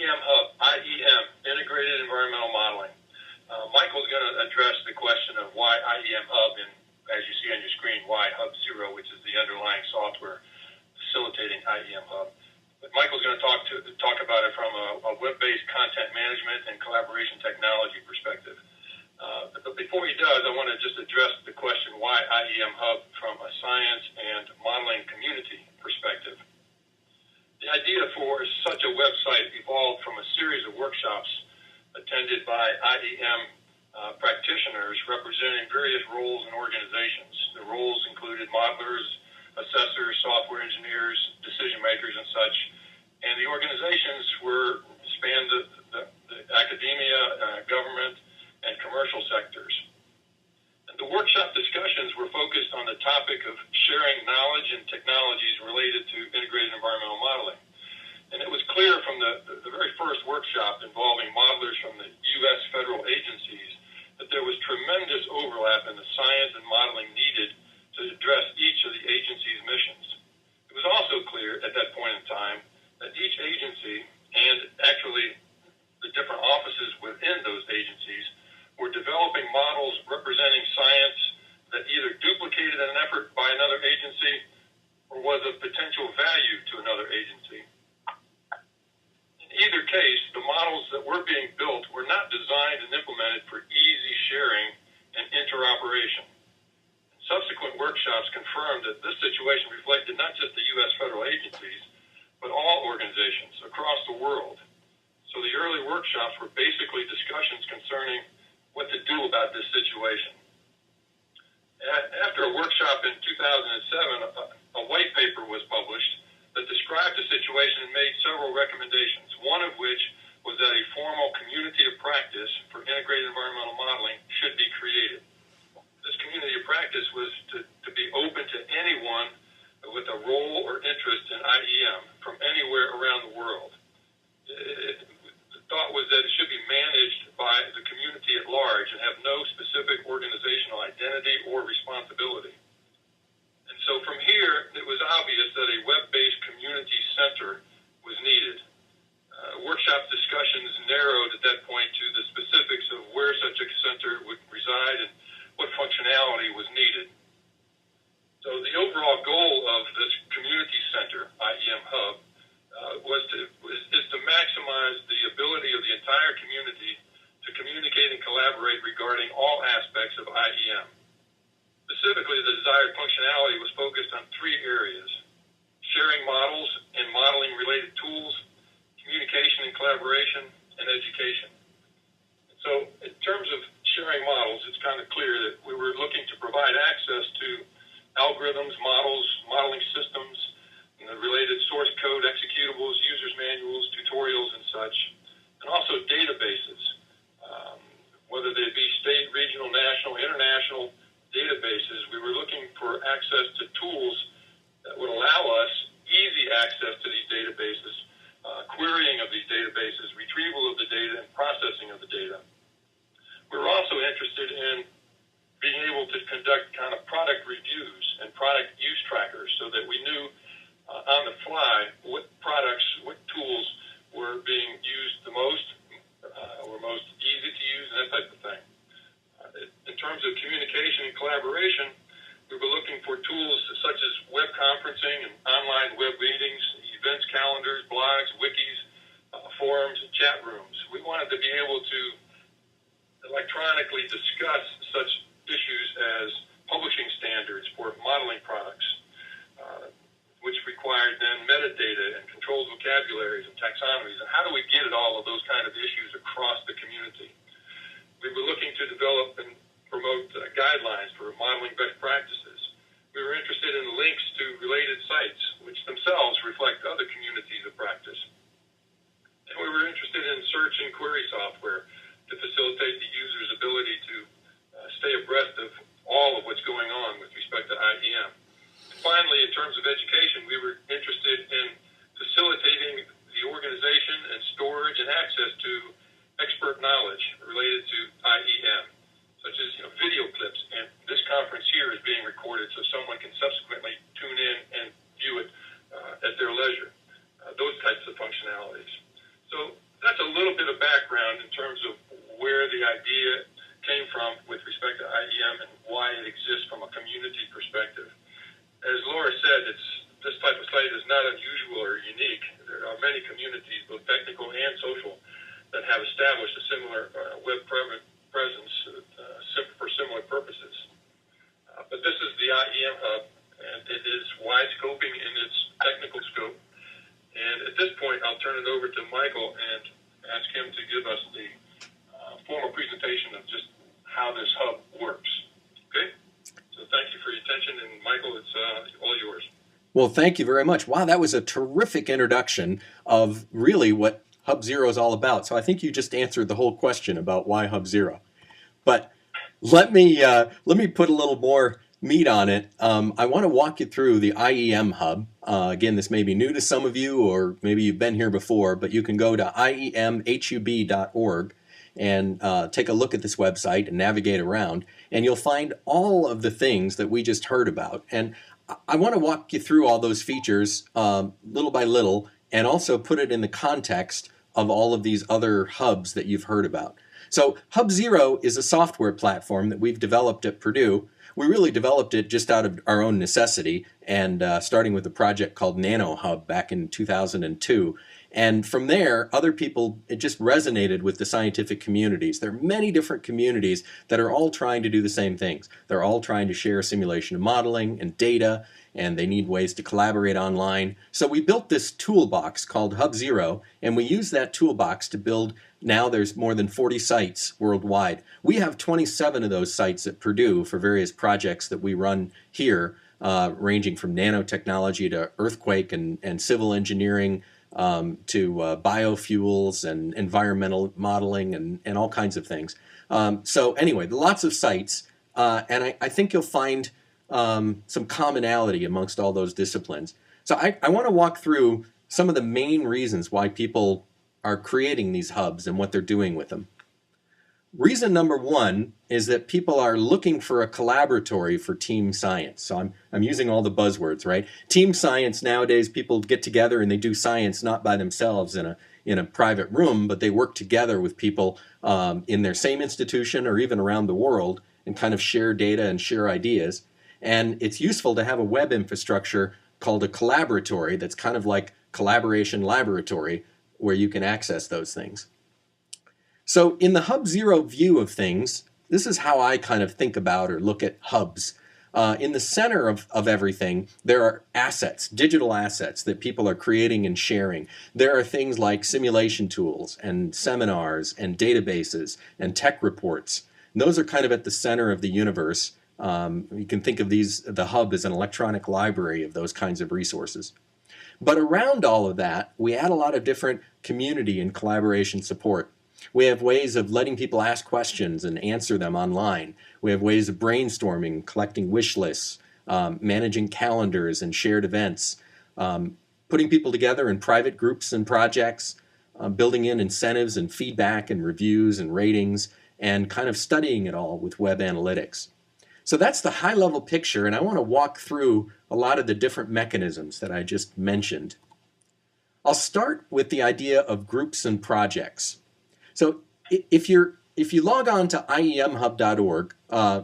iemHUB, IEM, Integrated Environmental Modeling. Michael's going to address the question of why iemHUB, and as you see on your screen, why Hub Zero, which is the underlying software facilitating iemHUB. But Michael's going to talk about it from a web-based content management and collaboration technology perspective. But before he does, I want to just address the question why iemHUB from a science and modeling community perspective. The idea for such a website evolved from a series of workshops attended by IEM practitioners representing various roles and organizations. The roles included modelers, assessors, software engineers, decision makers, and such. And the organizations spanned the academia, government, and commercial sectors. And the workshop discussions were focused on the topic of sharing knowledge and technologies related to integrated environmental modeling. And it was clear from the very first workshop involving modelers from the U.S. federal agencies that there was tremendous overlap in the science and modeling needed to address each of the agency's missions. It was also clear at that point in time that each agency, and actually the different offices within those agencies, were developing models representing science that either duplicated an effort by another agency or was of potential value to another agency. In either case, the models that were being built were not designed and implemented for easy sharing and interoperation. Subsequent workshops confirmed that this situation reflected not just the U.S. federal agencies, but all organizations across the world. So the early workshops were basically discussions concerning what to do about this situation. After a workshop in 2007, a white paper was published that described the situation and made several recommendations, one of which was that a formal community of practice for integrated environmental modeling should be created. This community of practice was to be open to anyone with a role or interest in IEM from anywhere around the world. The thought was that it should be managed by the community at large and have no specific organizational identity or responsibility. And so from here, it was obvious that a web-based community center was needed. Workshop discussions narrowed at that point to the specifics of where such a center would reside and what functionality was needed. So the overall goal of this community center, iemHUB, is to maximize the ability of the entire community to communicate and collaborate regarding all aspects of IEM. Specifically, the desired functionality was focused on three areas: sharing models and modeling-related tools, communication and collaboration, and education. So in terms of sharing models, it's kind of clear that we were looking to provide access to algorithms, models, modeling systems, and the related source code, executables, users' manuals, tutorials, and such, and also databases, whether they be state, regional, national, international databases. We were looking for access to tools that would allow us easy access to these databases, querying of these databases, retrieval of the data, and processing of the data. We were also interested in being able to conduct kind of product reviews and product use trackers so that we knew on the fly what products, what tools were being used the most, were most easy to use, and that type of thing. In terms of communication and collaboration, we were looking for tools such as web conferencing and online web meetings, events calendars, blogs, wikis, forums, and chat rooms. We wanted to be able to electronically discuss such issues as publishing standards for modeling products, which required then metadata and controlled vocabularies and taxonomies. And how do we get at all of those kind of issues across the community? We were looking to develop and promote guidelines for modeling best practices. We were interested in links to related sites, which themselves reflect other communities of practice. And we were interested in search and query software to facilitate the user's ability to stay abreast of all of what's going on with respect to IEM. And finally, in terms of education, we were interested in facilitating the organization and storage and access to expert knowledge related to IEM, such as video clips. And this conference here is being recorded so someone can subsequently tune in and view it at their leisure. Those types of functionalities. So in terms of where the idea came from with respect to IEM and why it exists from a community perspective. As Laura said, this type of site is not unusual or unique. There are many communities, both technical and social, that have established a similar web presence for similar purposes. But this is the iemHUB, and it is wide-scoping in its technical scope. And at this point, I'll turn it over to Michael and ask him to give us the formal presentation of just how this hub works. Okay? So thank you for your attention, and Michael, it's all yours. Well, thank you very much. Wow, that was a terrific introduction of really what Hub Zero is all about. So I think you just answered the whole question about why Hub Zero. But let me put a little more meat on it. I want to walk you through the iemHUB. Again, this may be new to some of you, or maybe you've been here before, but you can go to iemHUB.org and take a look at this website and navigate around, and you'll find all of the things that we just heard about. And I want to walk you through all those features little by little, and also put it in the context of all of these other hubs that you've heard about. So Hub Zero is a software platform that we've developed at Purdue. We really developed it just out of our own necessity, and starting with a project called NanoHub back in 2002. And from there, other people, it just resonated with the scientific communities. There are many different communities that are all trying to do the same things. They're all trying to share simulation and modeling and data, and they need ways to collaborate online. So we built this toolbox called Hub Zero, and we use that toolbox to build. Now there's more than 40 sites worldwide. We have 27 of those sites at Purdue for various projects that we run here, ranging from nanotechnology to earthquake and civil engineering, to biofuels and environmental modeling and all kinds of things. So anyway, lots of sites, and I think you'll find some commonality amongst all those disciplines. So I want to walk through some of the main reasons why people are creating these hubs and what they're doing with them. Reason number one is that people are looking for a collaboratory for team science. So I'm using all the buzzwords, right? Team science nowadays, people get together and they do science not by themselves in a private room, but they work together with people in their same institution or even around the world and kind of share data and share ideas. And it's useful to have a web infrastructure called a collaboratory that's kind of like collaboration laboratory where you can access those things. So in the Hub Zero view of things, this is how I kind of think about or look at hubs. In the center of everything, there are assets, digital assets that people are creating and sharing. There are things like simulation tools and seminars and databases and tech reports. And those are kind of at the center of the universe. You can think of the hub as an electronic library of those kinds of resources. But around all of that, we add a lot of different community and collaboration support. We have ways of letting people ask questions and answer them online. We have ways of brainstorming, collecting wish lists, managing calendars and shared events, putting people together in private groups and projects, building in incentives and feedback and reviews and ratings, and kind of studying it all with web analytics. So that's the high-level picture, and I want to walk through a lot of the different mechanisms that I just mentioned. I'll start with the idea of groups and projects. So if you log on to iemHUB.org,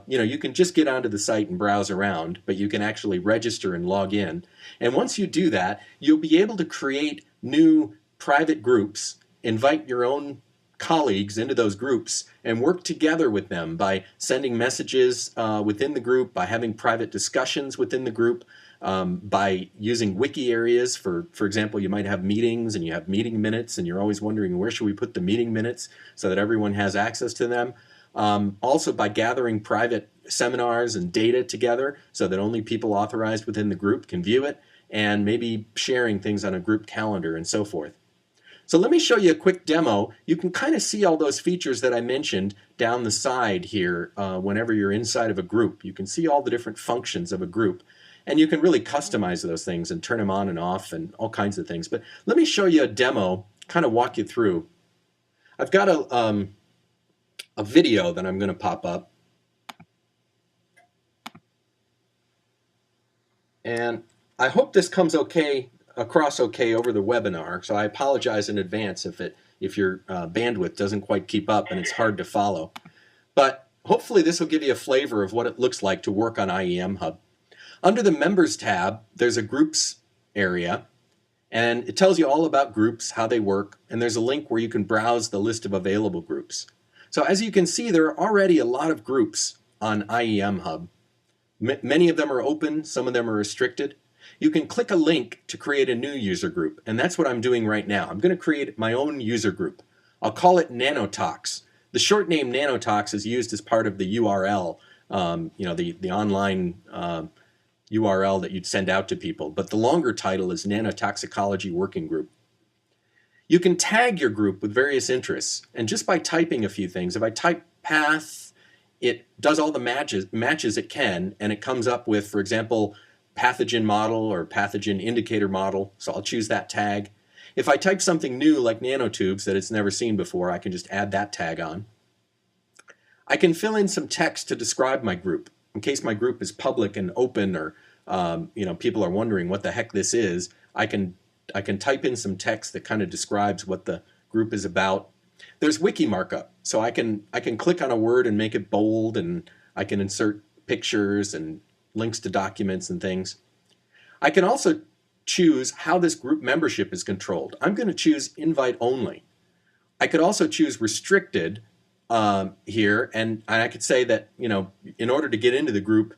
you can just get onto the site and browse around, but you can actually register and log in. And once you do that, you'll be able to create new private groups, invite your own colleagues into those groups, and work together with them by sending messages within the group, by having private discussions within the group, by using wiki areas. For example, you might have meetings and you have meeting minutes and you're always wondering where should we put the meeting minutes so that everyone has access to them. Also by gathering private seminars and data together so that only people authorized within the group can view it, and maybe sharing things on a group calendar and so forth. So let me show you a quick demo. You can kind of see all those features that I mentioned down the side here whenever you're inside of a group. You can see all the different functions of a group. And you can really customize those things and turn them on and off and all kinds of things. But let me show you a demo, kind of walk you through. I've got a video that I'm going to pop up. And I hope this comes okay across okay over the webinar, so I apologize in advance if your bandwidth doesn't quite keep up and it's hard to follow. But hopefully this will give you a flavor of what it looks like to work on iemHUB. Under the Members tab, there's a Groups area, and it tells you all about groups, how they work, and there's a link where you can browse the list of available groups. So as you can see, there are already a lot of groups on iemHUB. Many of them are open, some of them are restricted. You can click a link to create a new user group, and that's what I'm doing right now. I'm going to create my own user group. I'll call it Nanotalks. The short name Nanotalks is used as part of the URL, the online URL that you'd send out to people, but the longer title is Nanotoxicology Working Group. You can tag your group with various interests, and just by typing a few things, if I type path, it does all the matches it can, and it comes up with, for example, pathogen model or pathogen indicator model, so I'll choose that tag. If I type something new like nanotubes that it's never seen before, I can just add that tag on. I can fill in some text to describe my group. In case my group is public and open, or people are wondering what the heck this is, I can type in some text that kind of describes what the group is about. There's wiki markup, so I can click on a word and make it bold, and I can insert pictures and links to documents and things. I can also choose how this group membership is controlled. I'm going to choose invite only. I could also choose restricted here, and I could say that, in order to get into the group,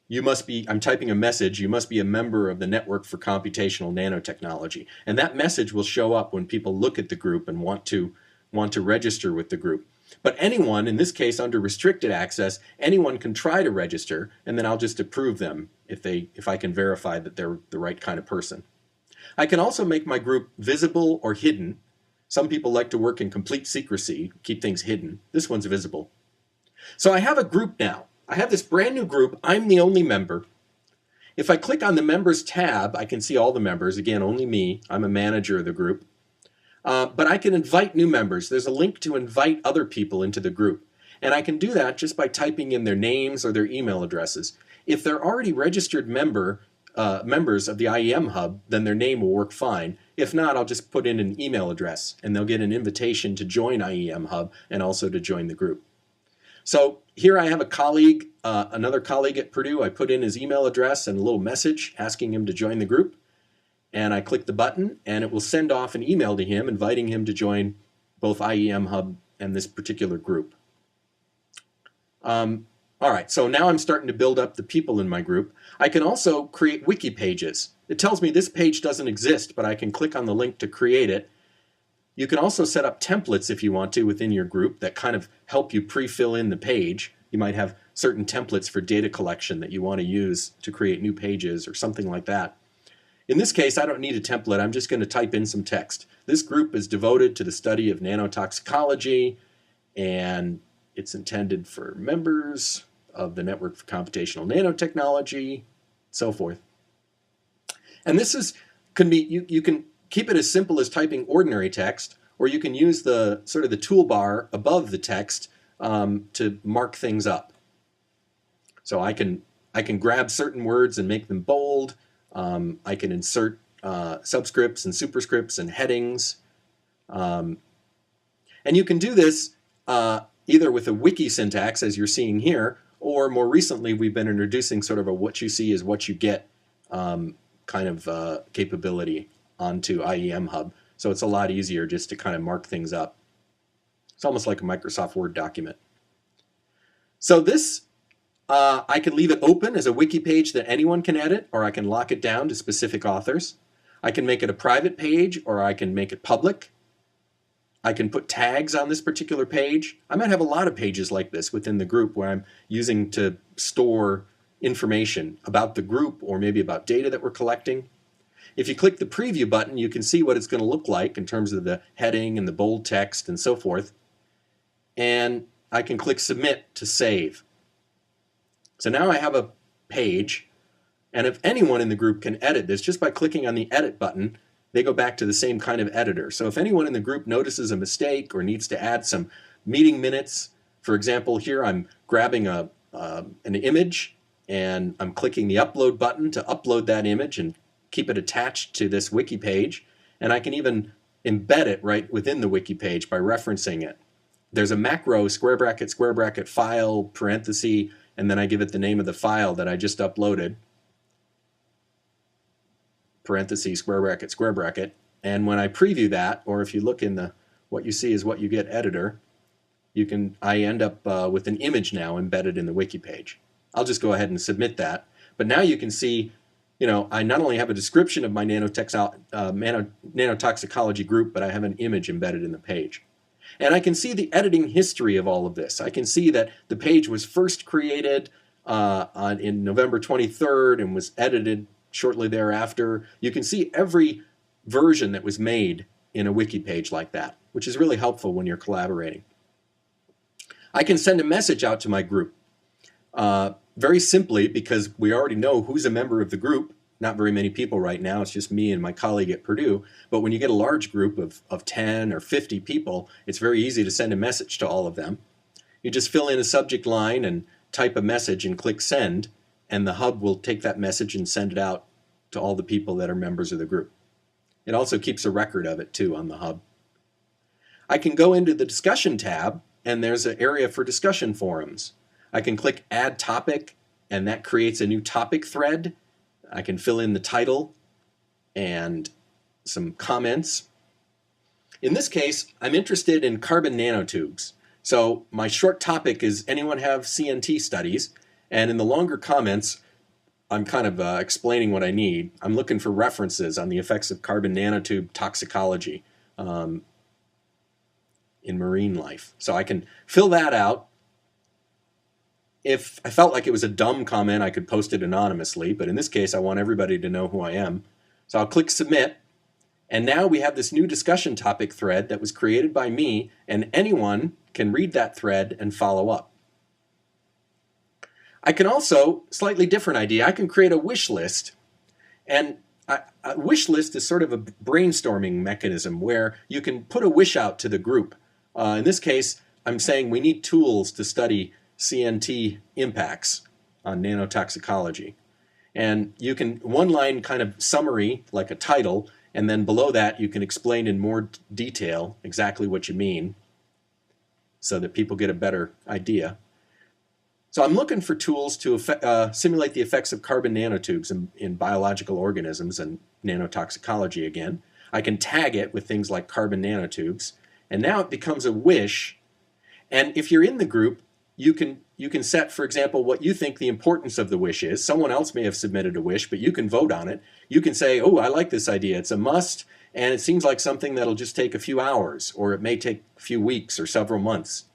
you must be, I'm typing a message, you must be a member of the Network for Computational Nanotechnology. And that message will show up when people look at the group and want to register with the group. But anyone, in this case under restricted access, anyone can try to register, and then I'll just approve them if I can verify that they're the right kind of person. I can also make my group visible or hidden. Some people like to work in complete secrecy, keep things hidden. This one's visible. So I have a group now. I have this brand new group. I'm the only member. If I click on the Members tab, I can see all the members. Again, only me. I'm a manager of the group. But I can invite new members. There's a link to invite other people into the group. And I can do that just by typing in their names or their email addresses. If they're already registered members of the iemHUB, then their name will work fine. If not, I'll just put in an email address, and they'll get an invitation to join iemHUB and also to join the group. So here I have a colleague, another colleague at Purdue. I put in his email address and a little message asking him to join the group. And I click the button, and it will send off an email to him inviting him to join both iemHUB and this particular group. All right, so now I'm starting to build up the people in my group. I can also create wiki pages. It tells me this page doesn't exist, but I can click on the link to create it. You can also set up templates if you want to within your group that kind of help you pre-fill in the page. You might have certain templates for data collection that you want to use to create new pages or something like that. In this case, I don't need a template. I'm just going to type in some text. This group is devoted to the study of nanotoxicology, and it's intended for members of the Network for Computational Nanotechnology, so forth. And this can be, you can keep it as simple as typing ordinary text, or you can use the sort of the toolbar above the text to mark things up. So I can grab certain words and make them bold. I can insert subscripts and superscripts and headings. And you can do this either with a wiki syntax, as you're seeing here, or more recently we've been introducing sort of a what you see is what you get kind of capability onto iemHUB. So it's a lot easier just to kind of mark things up. It's almost like a Microsoft Word document. So this, I can leave it open as a wiki page that anyone can edit, or I can lock it down to specific authors. I can make it a private page, or I can make it public. I can put tags on this particular page. I might have a lot of pages like this within the group where I'm using to store information about the group or maybe about data that we're collecting. If you click the preview button, you can see what it's going to look like in terms of the heading and the bold text and so forth. And I can click submit to save. So now I have a page, and if anyone in the group can edit this just by clicking on the edit button, they go back to the same kind of editor. So if anyone in the group notices a mistake or needs to add some meeting minutes, for example, here I'm grabbing an image and I'm clicking the upload button to upload that image and keep it attached to this wiki page, and I can even embed it right within the wiki page by referencing it. There's a macro square bracket, file, parenthesis, and then I give it the name of the file that I just uploaded, parenthesis, square bracket, and when I preview that, or if you look in the what you see is what you get editor, I end up with an image now embedded in the wiki page. I'll just go ahead and submit that. But now you can see, I not only have a description of my nanotoxicology group, but I have an image embedded in the page. And I can see the editing history of all of this. I can see that the page was first created in November 23rd and was edited shortly thereafter. You can see every version that was made in a wiki page like that, which is really helpful when you're collaborating. I can send a message out to my group very simply because we already know who's a member of the group. Not very many people right now, it's just me and my colleague at Purdue, but when you get a large group of 10 or 50 people, it's very easy to send a message to all of them. You just fill in a subject line and type a message and click send, and the hub will take that message and send it out to all the people that are members of the group. It also keeps a record of it too on the hub. I can go into the discussion tab, and there's an area for discussion forums. I can click add topic, and that creates a new topic thread. I can fill in the title and some comments. In this case, I'm interested in carbon nanotubes. So my short topic is, anyone have CNT studies? And in the longer comments, I'm kind of explaining what I need. I'm looking for references on the effects of carbon nanotube toxicology in marine life. So I can fill that out. If I felt like it was a dumb comment, I could post it anonymously, but in this case, I want everybody to know who I am. So I'll click submit, and now we have this new discussion topic thread that was created by me, and anyone can read that thread and follow up. I can also, slightly different idea, I can create a wish list, and a wish list is sort of a brainstorming mechanism where you can put a wish out to the group. In this case, I'm saying we need tools to study CNT impacts on nanotoxicology. And you can, one line kind of summary, like a title, and then below that you can explain in more detail exactly what you mean so that people get a better idea. So I'm looking for tools to simulate the effects of carbon nanotubes in biological organisms and nanotoxicology again. I can tag it with things like carbon nanotubes, and now it becomes a wish. And if you're in the group, you can set, for example, what you think the importance of the wish is. Someone else may have submitted a wish, but you can vote on it. You can say, oh, I like this idea. It's a must, and it seems like something that'll just take a few hours, or it may take a few weeks or several months.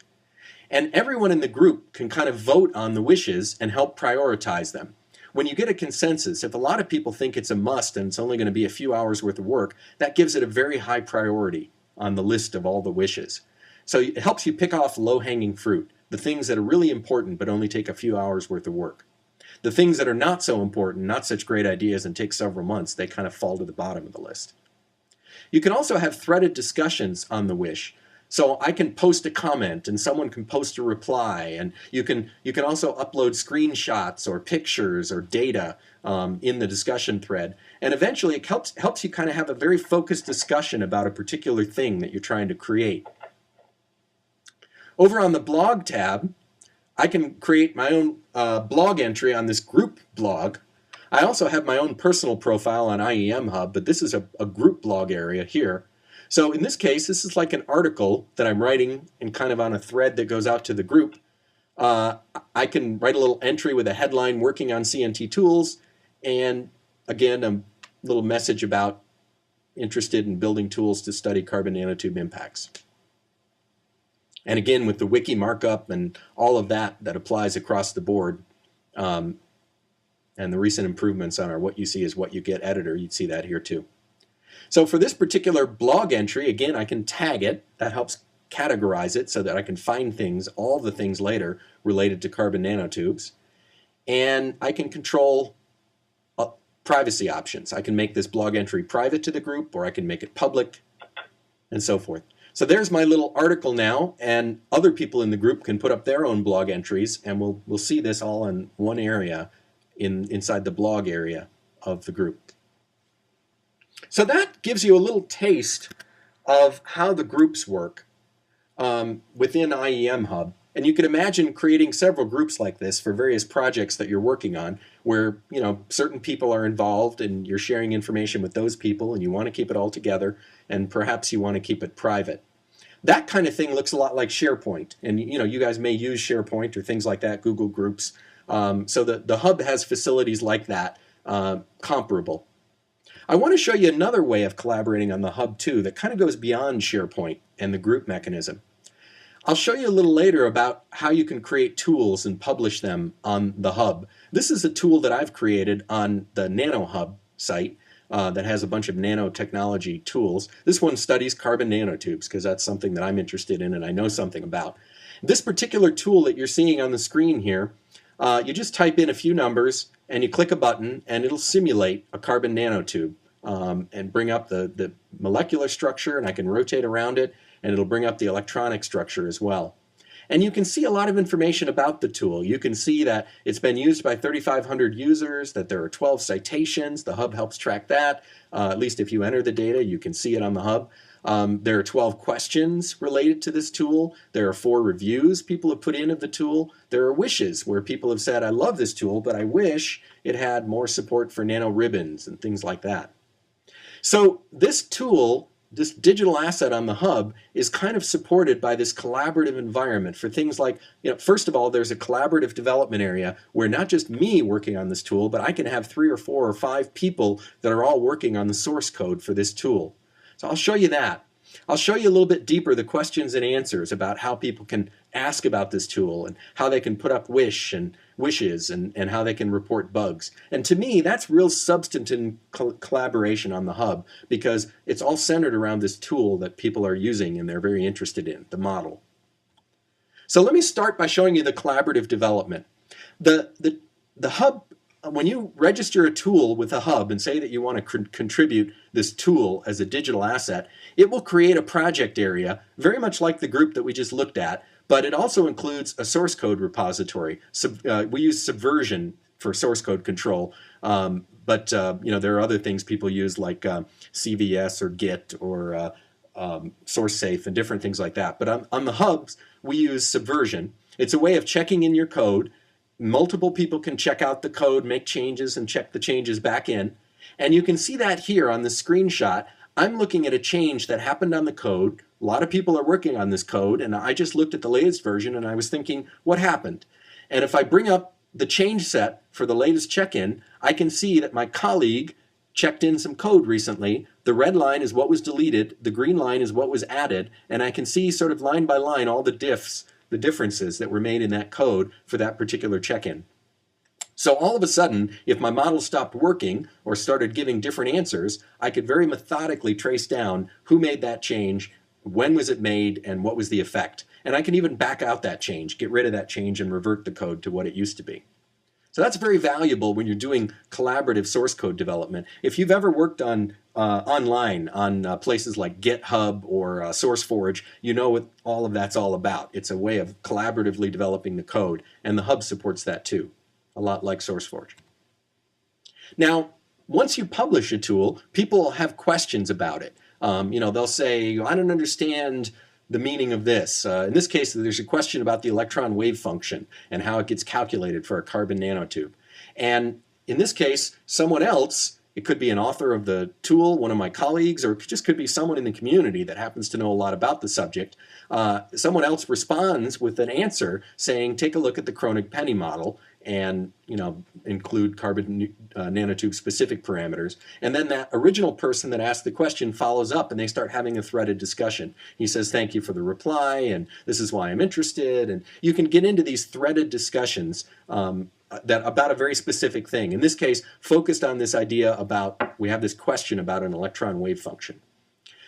And everyone in the group can kind of vote on the wishes and help prioritize them. When you get a consensus, if a lot of people think it's a must and it's only going to be a few hours worth of work, that gives it a very high priority on the list of all the wishes. So it helps you pick off low-hanging fruit, the things that are really important but only take a few hours worth of work. The things that are not so important, not such great ideas, and take several months, they kind of fall to the bottom of the list. You can also have threaded discussions on the wish. So I can post a comment and someone can post a reply, and you can also upload screenshots or pictures or data in the discussion thread. And eventually it helps you kind of have a very focused discussion about a particular thing that you're trying to create. Over on the blog tab, I can create my own blog entry on this group blog. I also have my own personal profile on iemHUB, but this is a group blog area here. So in this case, this is like an article that I'm writing and kind of on a thread that goes out to the group. I can write a little entry with a headline, working on CNT tools, and again, a little message about interested in building tools to study carbon nanotube impacts. And again, with the wiki markup and all of that applies across the board, and the recent improvements on our what you see is what you get editor, you'd see that here too. So for this particular blog entry, again, I can tag it. That helps categorize it so that I can find things, all the things later related to carbon nanotubes. And I can control privacy options. I can make this blog entry private to the group, or I can make it public, and so forth. So there's my little article now, and other people in the group can put up their own blog entries, and we'll see this all in one area inside the blog area of the group. So that gives you a little taste of how the groups work within iemHUB. And you can imagine creating several groups like this for various projects that you're working on where, certain people are involved and you're sharing information with those people and you want to keep it all together and perhaps you want to keep it private. That kind of thing looks a lot like SharePoint. And, you guys may use SharePoint or things like that, Google Groups. So the hub has facilities like that, comparable. I want to show you another way of collaborating on the hub too that kind of goes beyond SharePoint and the group mechanism. I'll show you a little later about how you can create tools and publish them on the hub. This is a tool that I've created on the iemHUB site that has a bunch of nanotechnology tools. This one studies carbon nanotubes because that's something that I'm interested in and I know something about. This particular tool that you're seeing on the screen here, you just type in a few numbers and you click a button and it'll simulate a carbon nanotube and bring up the molecular structure, and I can rotate around it and it'll bring up the electronic structure as well. And you can see a lot of information about the tool. You can see that it's been used by 3,500 users, that there are 12 citations. The hub helps track that. At least if you enter the data, you can see it on the hub. There are 12 questions related to this tool. There are 4 reviews people have put in of the tool. There are wishes where people have said, I love this tool, but I wish it had more support for nanoribbons and things like that. So this tool, this digital asset on the hub, is kind of supported by this collaborative environment for things like, first of all, there's a collaborative development area where not just me working on this tool, but I can have 3 or 4 or 5 people that are all working on the source code for this tool. So I'll show you that. I'll show you a little bit deeper the questions and answers about how people can ask about this tool and how they can put up wishes and how they can report bugs. And to me, that's real substantive collaboration on the hub because it's all centered around this tool that people are using and they're very interested in, the model. So let me start by showing you the collaborative development. The hub, when you register a tool with a hub and say that you want to contribute this tool as a digital asset, it will create a project area very much like the group that we just looked at, but it also includes a source code repository. We use Subversion for source code control, but there are other things people use like CVS or Git or SourceSafe and different things like that. But on the hubs, we use Subversion. It's a way of checking in your code. Multiple people can check out the code, make changes, and check the changes back in. And you can see that here on the screenshot. I'm looking at a change that happened on the code. A lot of people are working on this code, and I just looked at the latest version and I was thinking, what happened? And if I bring up the change set for the latest check-in, I can see that my colleague checked in some code recently. The red line is what was deleted, the green line is what was added, and I can see sort of line by line all the differences that were made in that code for that particular check-in. So all of a sudden, if my model stopped working or started giving different answers, I could very methodically trace down who made that change, when was it made, and what was the effect. And I can even back out that change, get rid of that change, and revert the code to what it used to be. So that's very valuable when you're doing collaborative source code development. If you've ever worked on online on places like GitHub or SourceForge, you know what all of that's all about. It's a way of collaboratively developing the code, and the hub supports that too, a lot like SourceForge. Now, once you publish a tool, people have questions about it. They'll say, I don't understand the meaning of this. In this case, there's a question about the electron wave function and how it gets calculated for a carbon nanotube. And in this case, someone else, it could be an author of the tool, one of my colleagues, or it just could be someone in the community that happens to know a lot about the subject. Someone else responds with an answer saying, take a look at the Kronig-Penney model and include carbon nanotube specific parameters. And then that original person that asked the question follows up and they start having a threaded discussion. He says, thank you for the reply, and this is why I'm interested. And you can get into these threaded discussions about a very specific thing. In this case, focused on this idea about, we have this question about an electron wave function.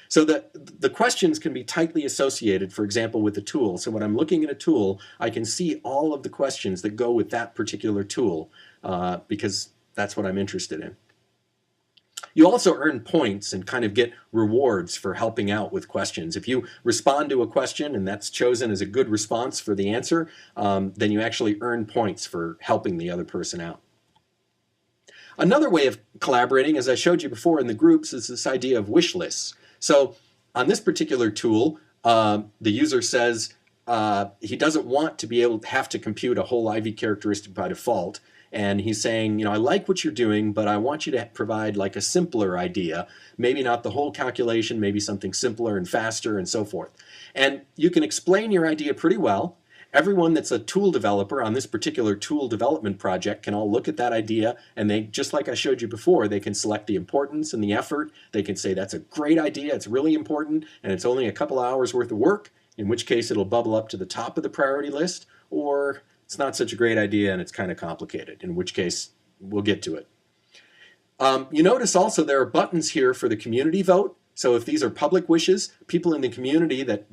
So the questions can be tightly associated, for example, with the tool. So when I'm looking at a tool, I can see all of the questions that go with that particular tool because that's what I'm interested in. You also earn points and kind of get rewards for helping out with questions. If you respond to a question and that's chosen as a good response for the answer, then you actually earn points for helping the other person out. Another way of collaborating, as I showed you before in the groups, is this idea of wish lists. So on this particular tool, the user says he doesn't want to be able to have to compute a whole IV characteristic by default. And he's saying, you know, I like what you're doing, but I want you to provide like a simpler idea, maybe not the whole calculation, maybe something simpler and faster and so forth. And you can explain your idea pretty well. Everyone that's a tool developer on this particular tool development project can all look at that idea, and they, just like I showed you before, they can select the importance and the effort. They can say that's a great idea, it's really important, and it's only a couple hours worth of work, in which case it'll bubble up to the top of the priority list, or it's not such a great idea and it's kind of complicated, in which case we'll get to it. You notice also there are buttons here for the community vote. So if these are public wishes, people in the community that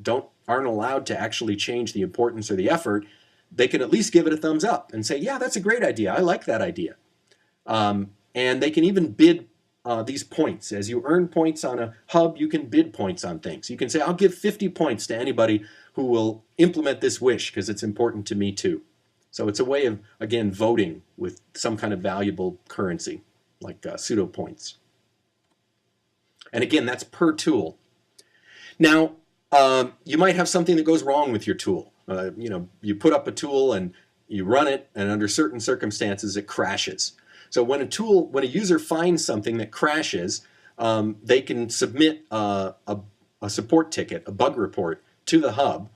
aren't allowed to actually change the importance or the effort, they can at least give it a thumbs up and say, yeah, that's a great idea. I like that idea. And they can even bid these points. As you earn points on a hub, you can bid points on things. You can say, I'll give 50 points to anybody who will implement this wish because it's important to me too. So it's a way of, again, voting with some kind of valuable currency, like pseudo points. And again, that's per tool. Now, you might have something that goes wrong with your tool. You know, you put up a tool and you run it, and under certain circumstances, it crashes. So when a user finds something that crashes, they can submit a support ticket, a bug report, to the hub.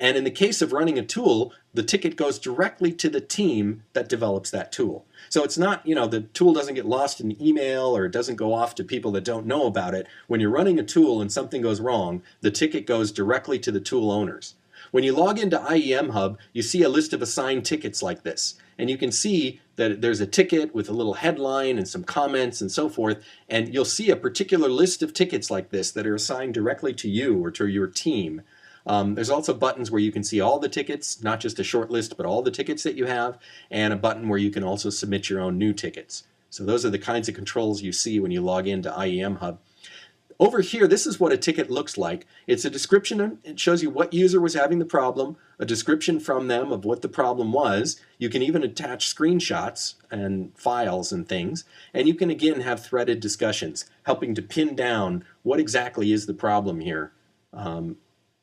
And in the case of running a tool, the ticket goes directly to the team that develops that tool. So it's not, you know, the tool doesn't get lost in email or it doesn't go off to people that don't know about it. When you're running a tool and something goes wrong, the ticket goes directly to the tool owners. When you log into iemHUB, you see a list of assigned tickets like this. And you can see that there's a ticket with a little headline and some comments and so forth. And you'll see a particular list of tickets like this that are assigned directly to you or to your team. There's also buttons where you can see all the tickets, not just a short list, but all the tickets that you have, and a button where you can also submit your own new tickets. So those are the kinds of controls you see when you log into iemHUB. Over here, this is what a ticket looks like. It's a description. It shows you what user was having the problem, a description from them of what the problem was. You can even attach screenshots and files and things. And you can, again, have threaded discussions, helping to pin down what exactly is the problem here.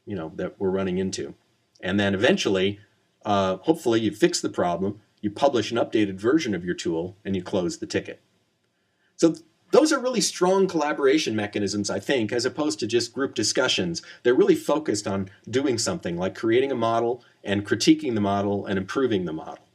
You know, that we're running into. And then eventually, hopefully you fix the problem, you publish an updated version of your tool, and you close the ticket. So those are really strong collaboration mechanisms, I think, as opposed to just group discussions. They're really focused on doing something like creating a model and critiquing the model and improving the model.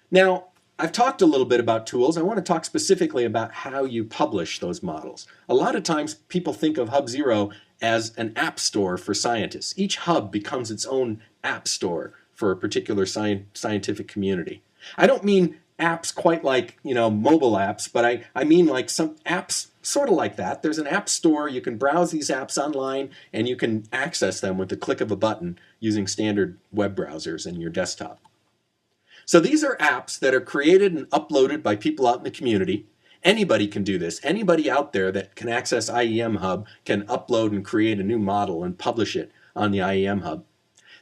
Now, I've talked a little bit about tools. I want to talk specifically about how you publish those models. A lot of times people think of Hub Zero as an app store for scientists. Each hub becomes its own app store for a particular scientific community. I don't mean apps quite like, you know, mobile apps, but I mean like some apps sort of like that. There's an app store. You can browse these apps online and you can access them with the click of a button using standard web browsers in your desktop. So these are apps that are created and uploaded by people out in the community. Anybody can do this. Anybody out there that can access iemHUB can upload and create a new model and publish it on the iemHUB.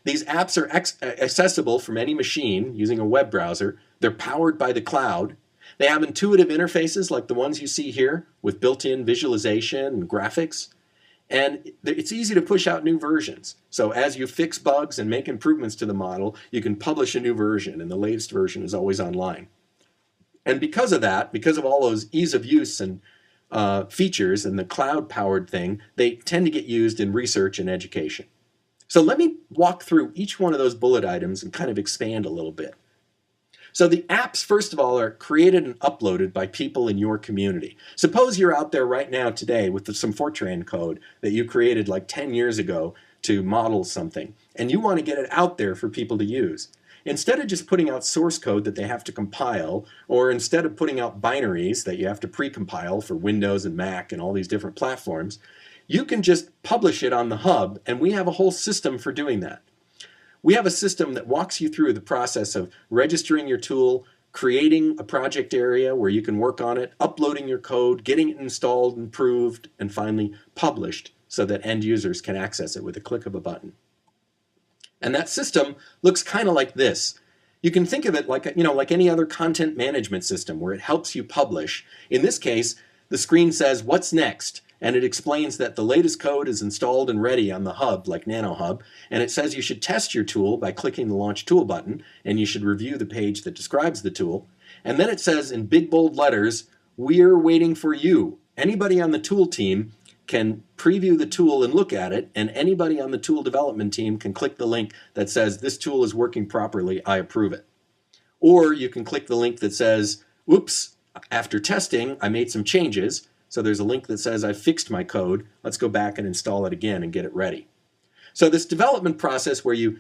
These apps are accessible from any machine using a web browser. They're powered by the cloud. They have intuitive interfaces like the ones you see here with built-in visualization and graphics. And it's easy to push out new versions. So as you fix bugs and make improvements to the model, you can publish a new version, and the latest version is always online. And because of that, because of all those ease of use and features and the cloud-powered thing, they tend to get used in research and education. So let me walk through each one of those bullet items and kind of expand a little bit. So the apps, first of all, are created and uploaded by people in your community. Suppose you're out there right now today with some Fortran code that you created like 10 years ago to model something, and you want to get it out there for people to use. Instead of just putting out source code that they have to compile, or instead of putting out binaries that you have to pre-compile for Windows and Mac and all these different platforms, you can just publish it on the hub, and we have a whole system for doing that. We have a system that walks you through the process of registering your tool, creating a project area where you can work on it, uploading your code, getting it installed, improved, and finally published so that end users can access it with a click of a button. And that system looks kind of like this. You can think of it like, like any other content management system where it helps you publish. In this case, the screen says, what's next? And it explains that the latest code is installed and ready on the hub, like iemHUB, and it says you should test your tool by clicking the Launch Tool button, and you should review the page that describes the tool. And then it says in big bold letters, we're waiting for you. Anybody on the tool team can preview the tool and look at it, and anybody on the tool development team can click the link that says, this tool is working properly, I approve it. Or you can click the link that says, oops, after testing, I made some changes. So there's a link that says, I fixed my code. Let's go back and install it again and get it ready. So this development process where you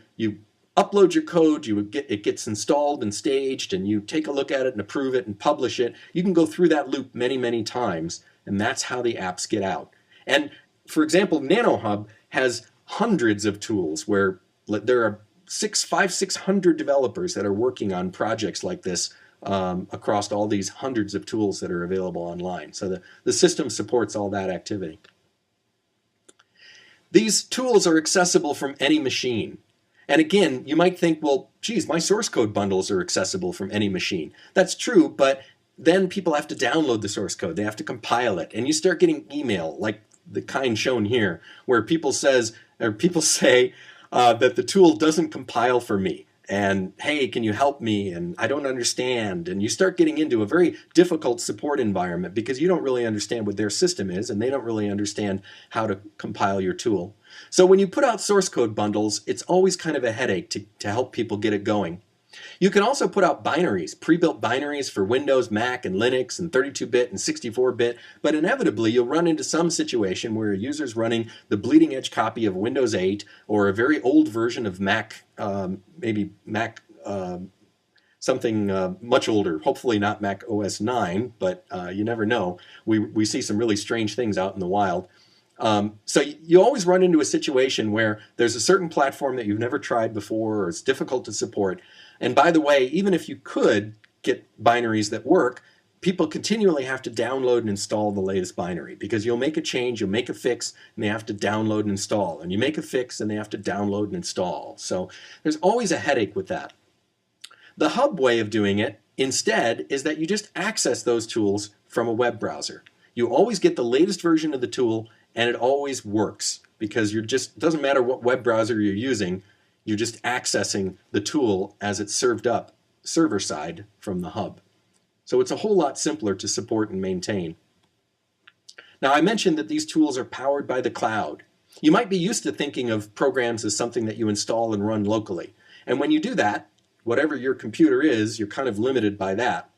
upload your code, it gets installed and staged, and you take a look at it and approve it and publish it. You can go through that loop many, many times, and that's how the apps get out. And for example, iemHUB has hundreds of tools where there are 600 developers that are working on projects like this across all these hundreds of tools that are available online. So the system supports all that activity. These tools are accessible from any machine. And again, you might think, well, geez, my source code bundles are accessible from any machine. That's true, but then people have to download the source code. They have to compile it. And you start getting email, like the kind shown here, where people say that the tool doesn't compile for me. And hey, can you help me? And I don't understand. And you start getting into a very difficult support environment because you don't really understand what their system is, and they don't really understand how to compile your tool. So when you put out source code bundles, it's always kind of a headache to help people get it going. You can also put out binaries, pre-built binaries for Windows, Mac, and Linux, and 32-bit and 64-bit, but inevitably you'll run into some situation where a user's running the bleeding edge copy of Windows 8 or a very old version of Mac, maybe Mac something much older, hopefully not Mac OS 9, but you never know. We see some really strange things out in the wild. So you always run into a situation where there's a certain platform that you've never tried before or it's difficult to support. And by the way, even if you could get binaries that work, people continually have to download and install the latest binary because you'll make a change, you'll make a fix, and they have to download and install. And you make a fix and they have to download and install. So there's always a headache with that. The hub way of doing it instead is that you just access those tools from a web browser. You always get the latest version of the tool and it always works because it doesn't matter what web browser you're using, you're just accessing the tool as it's served up server side from the hub. So it's a whole lot simpler to support and maintain. Now I mentioned that these tools are powered by the cloud. You might be used to thinking of programs as something that you install and run locally. And when you do that, whatever your computer is, you're kind of limited by that.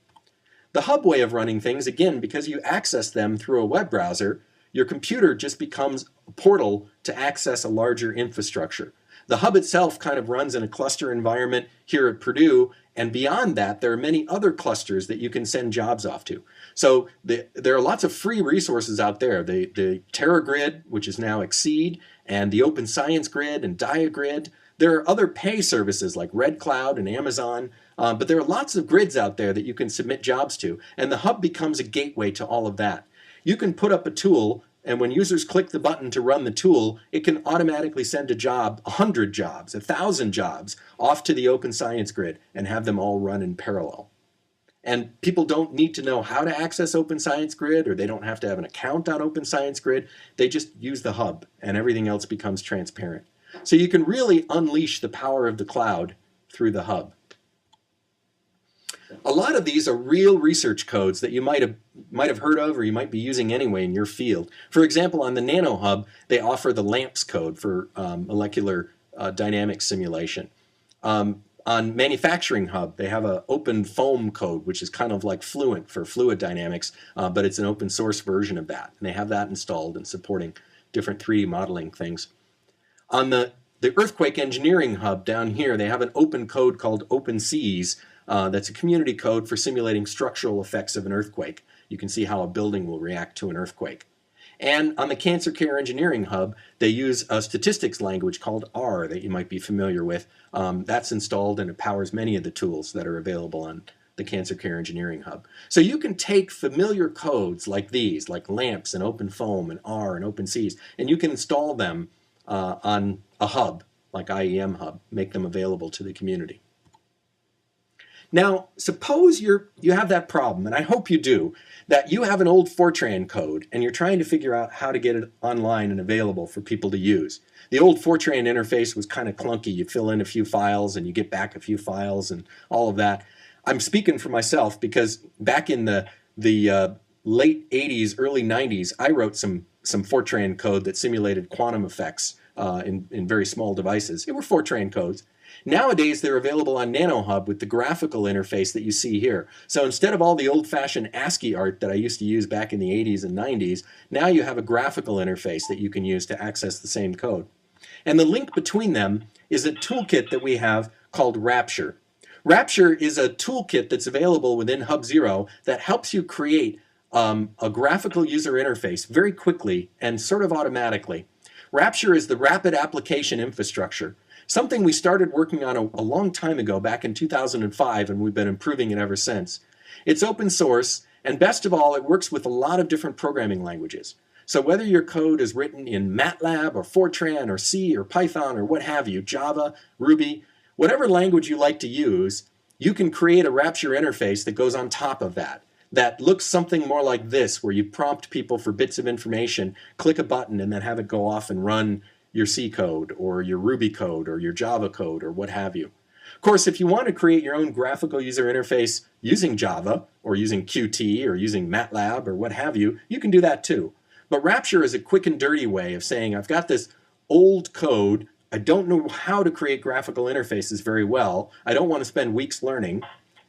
The hub way of running things, again, because you access them through a web browser, your computer just becomes a portal to access a larger infrastructure. The hub itself kind of runs in a cluster environment here at Purdue, and beyond that, there are many other clusters that you can send jobs off to. So there are lots of free resources out there. The TerraGrid, which is now Exceed, and the Open Science Grid and DiaGrid. There are other pay services like Red Cloud and Amazon, but there are lots of grids out there that you can submit jobs to, and the hub becomes a gateway to all of that. You can put up a tool, and when users click the button to run the tool, it can automatically send a job, 100 jobs, 1,000 jobs, off to the Open Science Grid and have them all run in parallel. And people don't need to know how to access Open Science Grid, or they don't have to have an account on Open Science Grid. They just use the hub, and everything else becomes transparent. So you can really unleash the power of the cloud through the hub. A lot of these are real research codes that you might have heard of or you might be using anyway in your field. For example, on the iemHUB, they offer the LAMPS code for molecular dynamics simulation. On Manufacturing Hub, they have an open foam code, which is kind of like Fluent for fluid dynamics, but it's an open source version of that. And they have that installed and supporting different 3D modeling things. On the Earthquake Engineering Hub down here, they have an open code called OpenSeas. That's a community code for simulating structural effects of an earthquake. You can see how a building will react to an earthquake. And on the Cancer Care Engineering Hub, they use a statistics language called R that you might be familiar with. That's installed and it powers many of the tools that are available on the Cancer Care Engineering Hub. So you can take familiar codes like these, like LAMPS and OpenFoam and R and OpenSeas, and you can install them on a hub like iemHUB, make them available to the community. Now, suppose you have that problem, and I hope you do, that you have an old Fortran code and you're trying to figure out how to get it online and available for people to use. The old Fortran interface was kind of clunky. You fill in a few files and you get back a few files and all of that. I'm speaking for myself because back in the late 80s, early 90s, I wrote some Fortran code that simulated quantum effects in very small devices. They were Fortran codes. Nowadays, they're available on iemHUB with the graphical interface that you see here. So instead of all the old-fashioned ASCII art that I used to use back in the 80s and 90s, now you have a graphical interface that you can use to access the same code. And the link between them is a toolkit that we have called Rapture. Rapture is a toolkit that's available within Hub0 that helps you create a graphical user interface very quickly and sort of automatically. Rapture is the rapid application infrastructure. Something we started working on a long time ago, back in 2005, and we've been improving it ever since. It's open source, and best of all, it works with a lot of different programming languages. So whether your code is written in MATLAB or Fortran or C or Python or what have you, Java, Ruby, whatever language you like to use, you can create a Rapture interface that goes on top of that. That looks something more like this, where you prompt people for bits of information, click a button, and then have it go off and run your C code or your Ruby code or your Java code or what have you. Of course, if you want to create your own graphical user interface using Java or using Qt or using MATLAB or what have you, you can do that too. But Rapture is a quick and dirty way of saying, I've got this old code, I don't know how to create graphical interfaces very well, I don't want to spend weeks learning,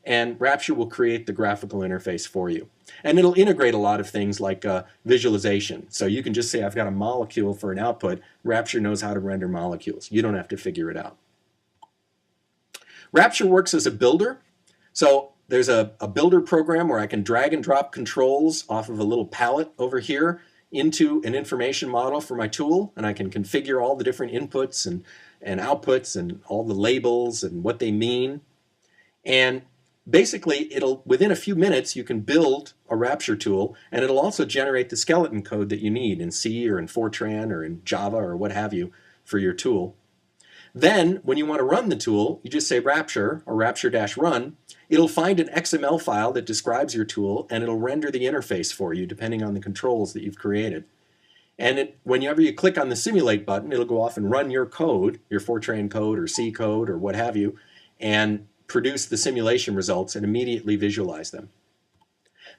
and Rapture will create the graphical interface for you. And it'll integrate a lot of things like visualization. So you can just say, I've got a molecule for an output. Rapture knows how to render molecules. You don't have to figure it out. Rapture works as a builder. So there's a builder program where I can drag and drop controls off of a little palette over here into an information model for my tool, and I can configure all the different inputs and outputs and all the labels and what they mean. And basically, within a few minutes, you can build a Rapture tool, and it'll also generate the skeleton code that you need in C or in Fortran or in Java or what have you for your tool. Then, when you want to run the tool, you just say Rapture or Rapture-run. It'll find an XML file that describes your tool, and it'll render the interface for you depending on the controls that you've created. And whenever you click on the Simulate button, it'll go off and run your code, your Fortran code or C code or what have you, and produce the simulation results and immediately visualize them.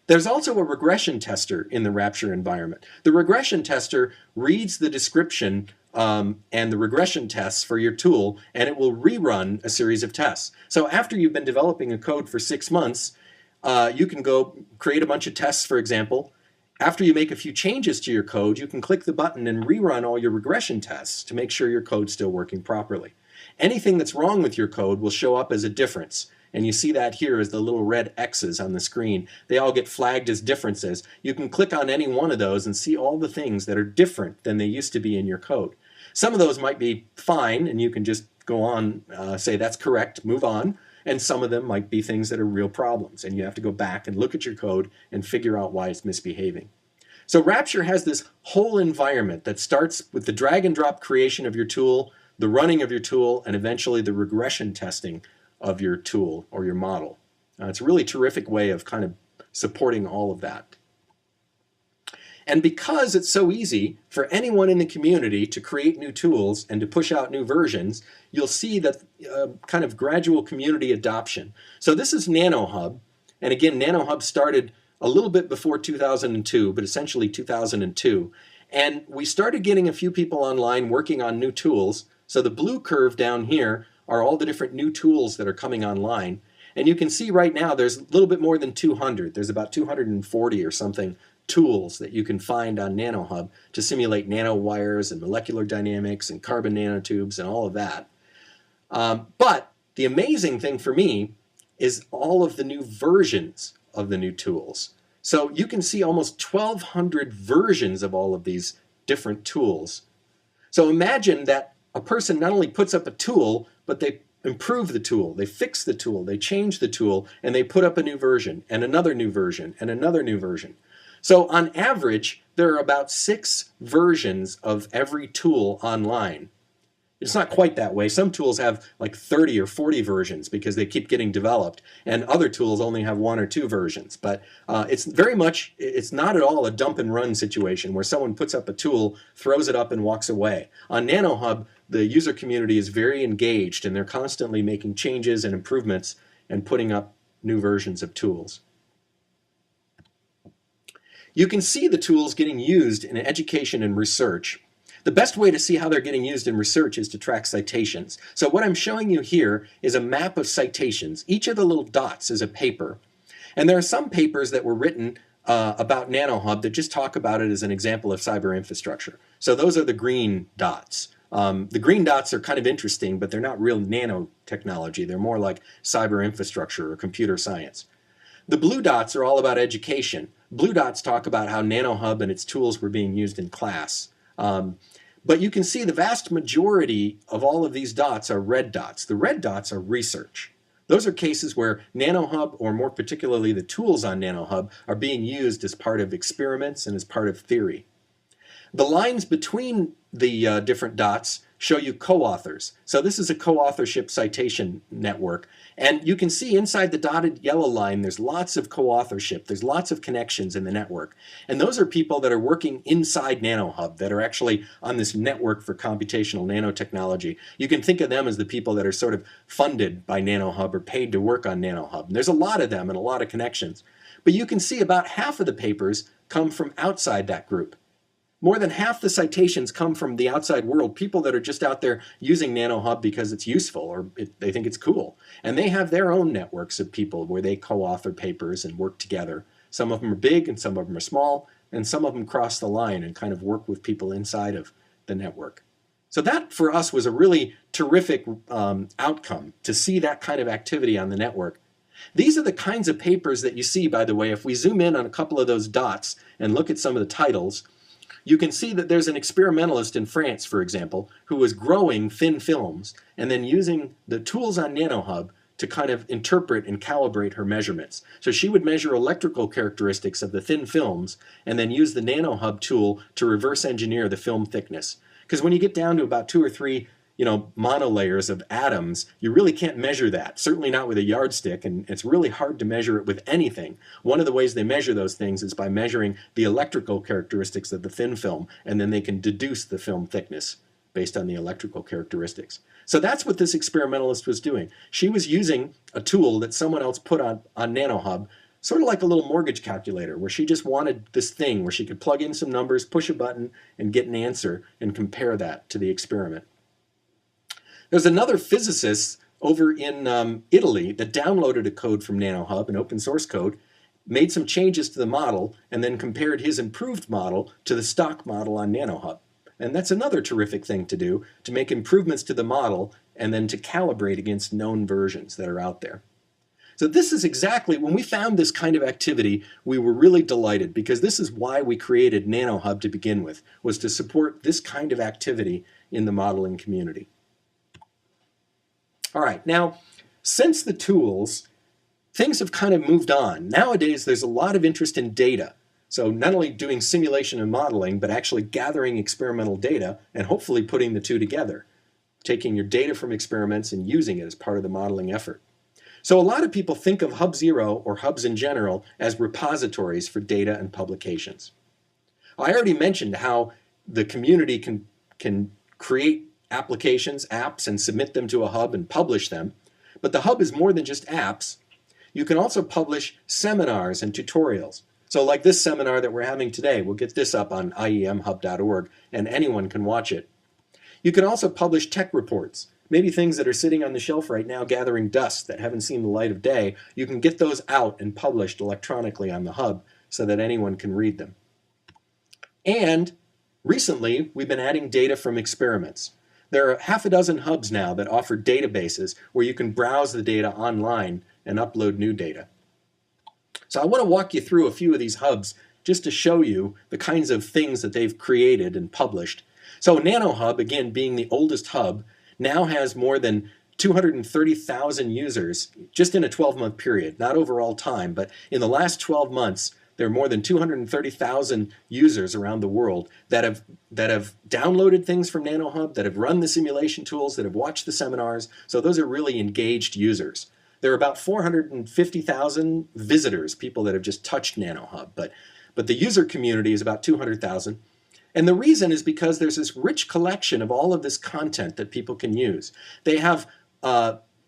There's also a regression tester in the Rapture environment. The regression tester reads the description and the regression tests for your tool, and it will rerun a series of tests. So after you've been developing a code for 6 months, you can go create a bunch of tests, for example. After you make a few changes to your code, you can click the button and rerun all your regression tests to make sure your code's still working properly. Anything that's wrong with your code will show up as a difference. And you see that here as the little red X's on the screen. They all get flagged as differences. You can click on any one of those and see all the things that are different than they used to be in your code. Some of those might be fine, and you can just go on, say that's correct, move on. And some of them might be things that are real problems, and you have to go back and look at your code and figure out why it's misbehaving. So Rapture has this whole environment that starts with the drag and drop creation of your tool, the running of your tool, and eventually the regression testing of your tool or your model. It's a really terrific way of kind of supporting all of that. And because it's so easy for anyone in the community to create new tools and to push out new versions, you'll see that kind of gradual community adoption. So this is iemHUB, and again, iemHUB started a little bit before 2002, but essentially 2002. And we started getting a few people online working on new tools. So the blue curve down here are all the different new tools that are coming online. And you can see right now there's a little bit more than 200. There's about 240 or something tools that you can find on iemHUB to simulate nanowires and molecular dynamics and carbon nanotubes and all of that. But the amazing thing for me is all of the new versions of the new tools. So you can see almost 1,200 versions of all of these different tools. So imagine that a person not only puts up a tool, but they improve the tool, they fix the tool, they change the tool, and they put up a new version and another new version and another new version. So on average, there are about 6 versions of every tool online. It's not quite that way. Some tools have like 30 or 40 versions because they keep getting developed, and other tools only have 1 or 2 versions. But it's not at all a dump and run situation where someone puts up a tool, throws it up, and walks away. On NanoHub, the user community is very engaged, and they're constantly making changes and improvements and putting up new versions of tools. You can see the tools getting used in education and research. The best way to see how they're getting used in research is to track citations. So what I'm showing you here is a map of citations. Each of the little dots is a paper. And there are some papers that were written about NanoHub that just talk about it as an example of cyber infrastructure. So those are the green dots. The green dots are kind of interesting, but they're not real nanotechnology. They're more like cyber infrastructure or computer science. The blue dots are all about education. Blue dots talk about how NanoHub and its tools were being used in class. But you can see the vast majority of all of these dots are red dots. The red dots are research. Those are cases where NanoHub, or more particularly the tools on NanoHub, are being used as part of experiments and as part of theory. The lines between the different dots show you co-authors. So this is a co-authorship citation network. And you can see inside the dotted yellow line, there's lots of co-authorship. There's lots of connections in the network. And those are people that are working inside NanoHub, that are actually on this network for computational nanotechnology. You can think of them as the people that are sort of funded by NanoHub or paid to work on NanoHub. And there's a lot of them and a lot of connections. But you can see about half of the papers come from outside that group. More than half the citations come from the outside world, people that are just out there using NanoHub because it's useful or they think it's cool. And they have their own networks of people where they co-author papers and work together. Some of them are big and some of them are small, and some of them cross the line and kind of work with people inside of the network. So that, for us, was a really terrific outcome, to see that kind of activity on the network. These are the kinds of papers that you see, by the way. If we zoom in on a couple of those dots and look at some of the titles, you can see that there's an experimentalist in France, for example, who was growing thin films and then using the tools on NanoHub to kind of interpret and calibrate her measurements. So she would measure electrical characteristics of the thin films and then use the NanoHub tool to reverse engineer the film thickness. Because when you get down to about 2 or 3 monolayers of atoms, you really can't measure that, certainly not with a yardstick, and it's really hard to measure it with anything. One of the ways they measure those things is by measuring the electrical characteristics of the thin film, and then they can deduce the film thickness based on the electrical characteristics. So that's what this experimentalist was doing. She was using a tool that someone else put on NanoHub, sort of like a little mortgage calculator, where she just wanted this thing where she could plug in some numbers, push a button, and get an answer, and compare that to the experiment. There's another physicist over in Italy that downloaded a code from NanoHub, an open source code, made some changes to the model, and then compared his improved model to the stock model on NanoHub. And that's another terrific thing to do, to make improvements to the model and then to calibrate against known versions that are out there. So this is exactly, when we found this kind of activity, we were really delighted, because this is why we created NanoHub to begin with, was to support this kind of activity in the modeling community. All right, now, since the tools, things have kind of moved on. Nowadays, there's a lot of interest in data. So not only doing simulation and modeling, but actually gathering experimental data and hopefully putting the two together, taking your data from experiments and using it as part of the modeling effort. So a lot of people think of HUB0 or hubs in general as repositories for data and publications. I already mentioned how the community can create applications, apps, and submit them to a hub and publish them. But the hub is more than just apps. You can also publish seminars and tutorials. So like this seminar that we're having today, we'll get this up on iemHUB.org, and anyone can watch it. You can also publish tech reports, maybe things that are sitting on the shelf right now gathering dust that haven't seen the light of day. You can get those out and published electronically on the hub so that anyone can read them. And recently, we've been adding data from experiments. There are half a dozen hubs now that offer databases where you can browse the data online and upload new data. So I want to walk you through a few of these hubs just to show you the kinds of things that they've created and published. So NanoHub, again, being the oldest hub, now has more than 230,000 users just in a 12-month period, not overall time, but in the last 12 months, There are more than 230,000 users around the world that have downloaded things from iemHUB, that have run the simulation tools, that have watched the seminars. So those are really engaged users. There are about 450,000 visitors, people that have just touched iemHUB, but the user community is about 200,000. And the reason is because there's this rich collection of all of this content that people can use. They have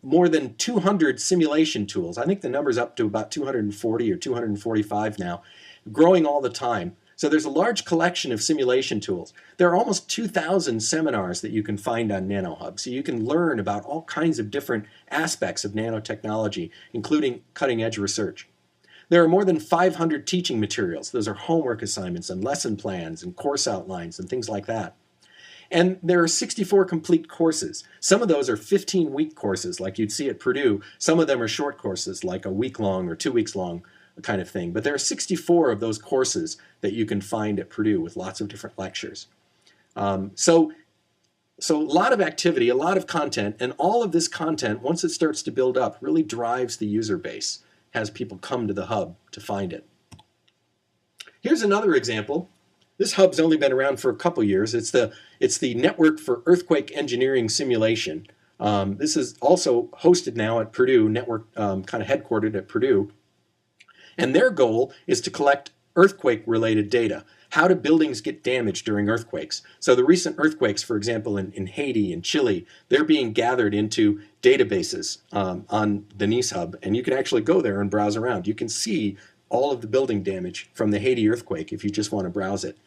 more than 200 simulation tools. I think the number's up to about 240 or 245 now, growing all the time. So there's a large collection of simulation tools. There are almost 2,000 seminars that you can find on iemHUB. So you can learn about all kinds of different aspects of nanotechnology, including cutting-edge research. There are more than 500 teaching materials. Those are homework assignments and lesson plans and course outlines and things like that. And there are 64 complete courses. Some of those are 15-week courses like you'd see at Purdue. Some of them are short courses like a week-long or 2 weeks long kind of thing. But there are 64 of those courses that you can find at Purdue with lots of different lectures. So a lot of activity, a lot of content, and all of this content, once it starts to build up, really drives the user base, has people come to the hub to find it. Here's another example. This hub's only been around for a couple years. It's the Network for Earthquake Engineering Simulation. This is also hosted now at Purdue, network kind of headquartered at Purdue. And their goal is to collect earthquake-related data. How do buildings get damaged during earthquakes? So the recent earthquakes, for example, in Haiti and Chile, they're being gathered into databases on the iemHUB, and you can actually go there and browse around. You can see all of the building damage from the Haiti earthquake if you just want to browse it.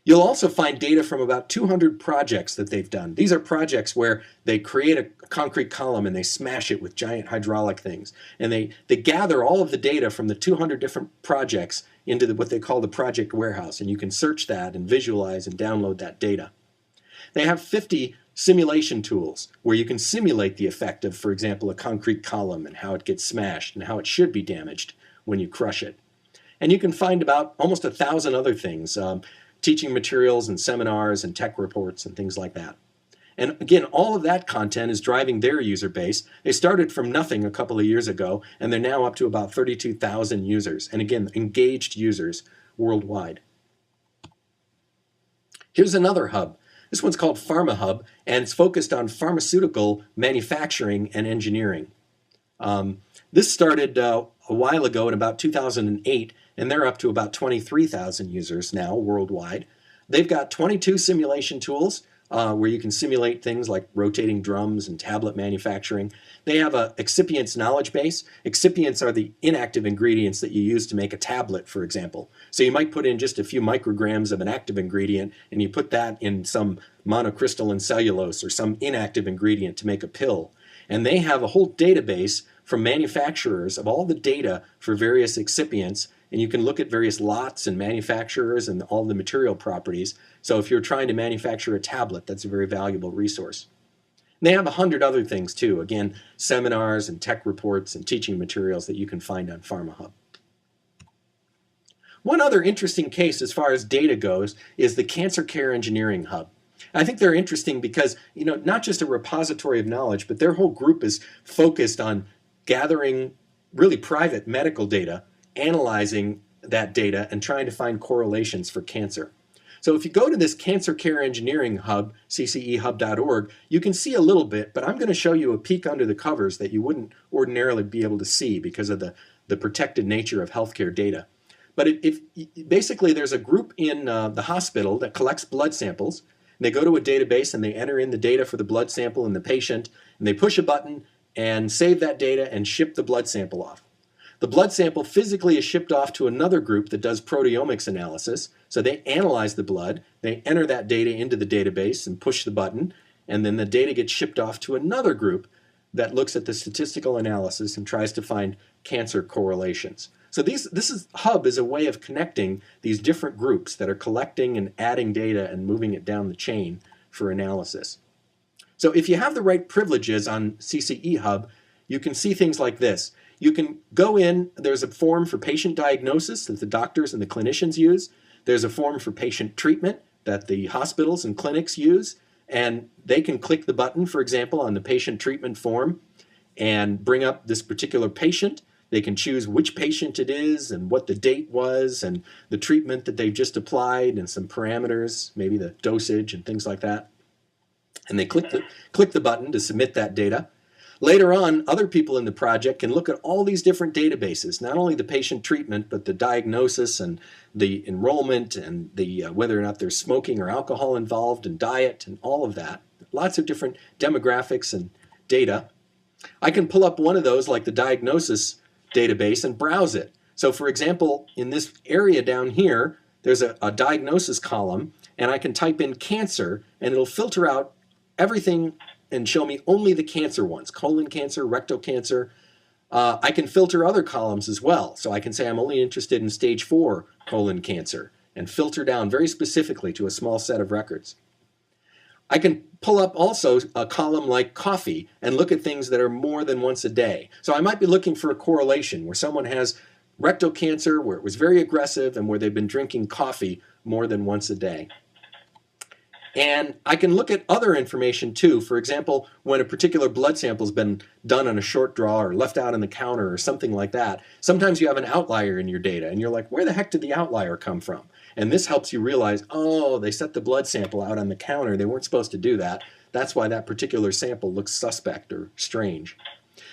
You'll also find data from about 200 projects that they've done. These are projects where they create a concrete column and they smash it with giant hydraulic things. And they gather all of the data from the 200 different projects into what they call the project warehouse. And you can search that and visualize and download that data. They have 50 simulation tools where you can simulate the effect of, for example, a concrete column and how it gets smashed and how it should be damaged when you crush it. And you can find about almost 1,000 other things. Teaching materials and seminars and tech reports and things like that. And again, all of that content is driving their user base. They started from nothing a couple of years ago, and they're now up to about 32,000 users. And again, engaged users worldwide. Here's another hub. This one's called iemHUB, and it's focused on pharmaceutical manufacturing and engineering. This started a while ago in about 2008, and they're up to about 23,000 users now worldwide. They've got 22 simulation tools where you can simulate things like rotating drums and tablet manufacturing. They have a excipients knowledge base. Excipients are the inactive ingredients that you use to make a tablet, for example. So you might put in just a few micrograms of an active ingredient, and you put that in some monocrystalline cellulose or some inactive ingredient to make a pill. And they have a whole database from manufacturers of all the data for various excipients, and you can look at various lots and manufacturers and all the material properties. So if you're trying to manufacture a tablet, that's a very valuable resource. And they have 100 other things too. Again, seminars and tech reports and teaching materials that you can find on iemHUB. One other interesting case as far as data goes is the Cancer Care Engineering Hub. I think they're interesting because, not just a repository of knowledge, but their whole group is focused on gathering really private medical data, analyzing that data, and trying to find correlations for cancer. So if you go to this Cancer Care Engineering Hub, ccehub.org, you can see a little bit, but I'm going to show you a peek under the covers that you wouldn't ordinarily be able to see because of the protected nature of healthcare data. But basically there's a group in the hospital that collects blood samples. And they go to a database and they enter in the data for the blood sample and the patient, and they push a button and save that data and ship the blood sample off. The blood sample physically is shipped off to another group that does proteomics analysis. So they analyze the blood, they enter that data into the database and push the button, and then the data gets shipped off to another group that looks at the statistical analysis and tries to find cancer correlations. So this hub is a way of connecting these different groups that are collecting and adding data and moving it down the chain for analysis. So if you have the right privileges on iemHUB, you can see things like this. You can go in, there's a form for patient diagnosis that the doctors and the clinicians use. There's a form for patient treatment that the hospitals and clinics use, and they can click the button, for example, on the patient treatment form and bring up this particular patient. They can choose which patient it is and what the date was and the treatment that they've just applied and some parameters, maybe the dosage and things like that. And they click the button to submit that data. Later on, other people in the project can look at all these different databases, not only the patient treatment, but the diagnosis and the enrollment and the whether or not there's smoking or alcohol involved and diet and all of that. Lots of different demographics and data. I can pull up one of those, like the diagnosis database, and browse it. So for example, in this area down here, there's a diagnosis column, and I can type in cancer, and it'll filter out everything and show me only the cancer ones, colon cancer, rectal cancer. I can filter other columns as well. So I can say I'm only interested in stage 4 colon cancer and filter down very specifically to a small set of records. I can pull up also a column like coffee and look at things that are more than once a day. So I might be looking for a correlation where someone has rectal cancer, where it was very aggressive, and where they've been drinking coffee more than once a day. And I can look at other information too. For example, when a particular blood sample has been done on a short draw or left out on the counter or something like that, sometimes you have an outlier in your data and you're like, where the heck did the outlier come from? And this helps you realize, oh, they set the blood sample out on the counter. They weren't supposed to do that. That's why that particular sample looks suspect or strange.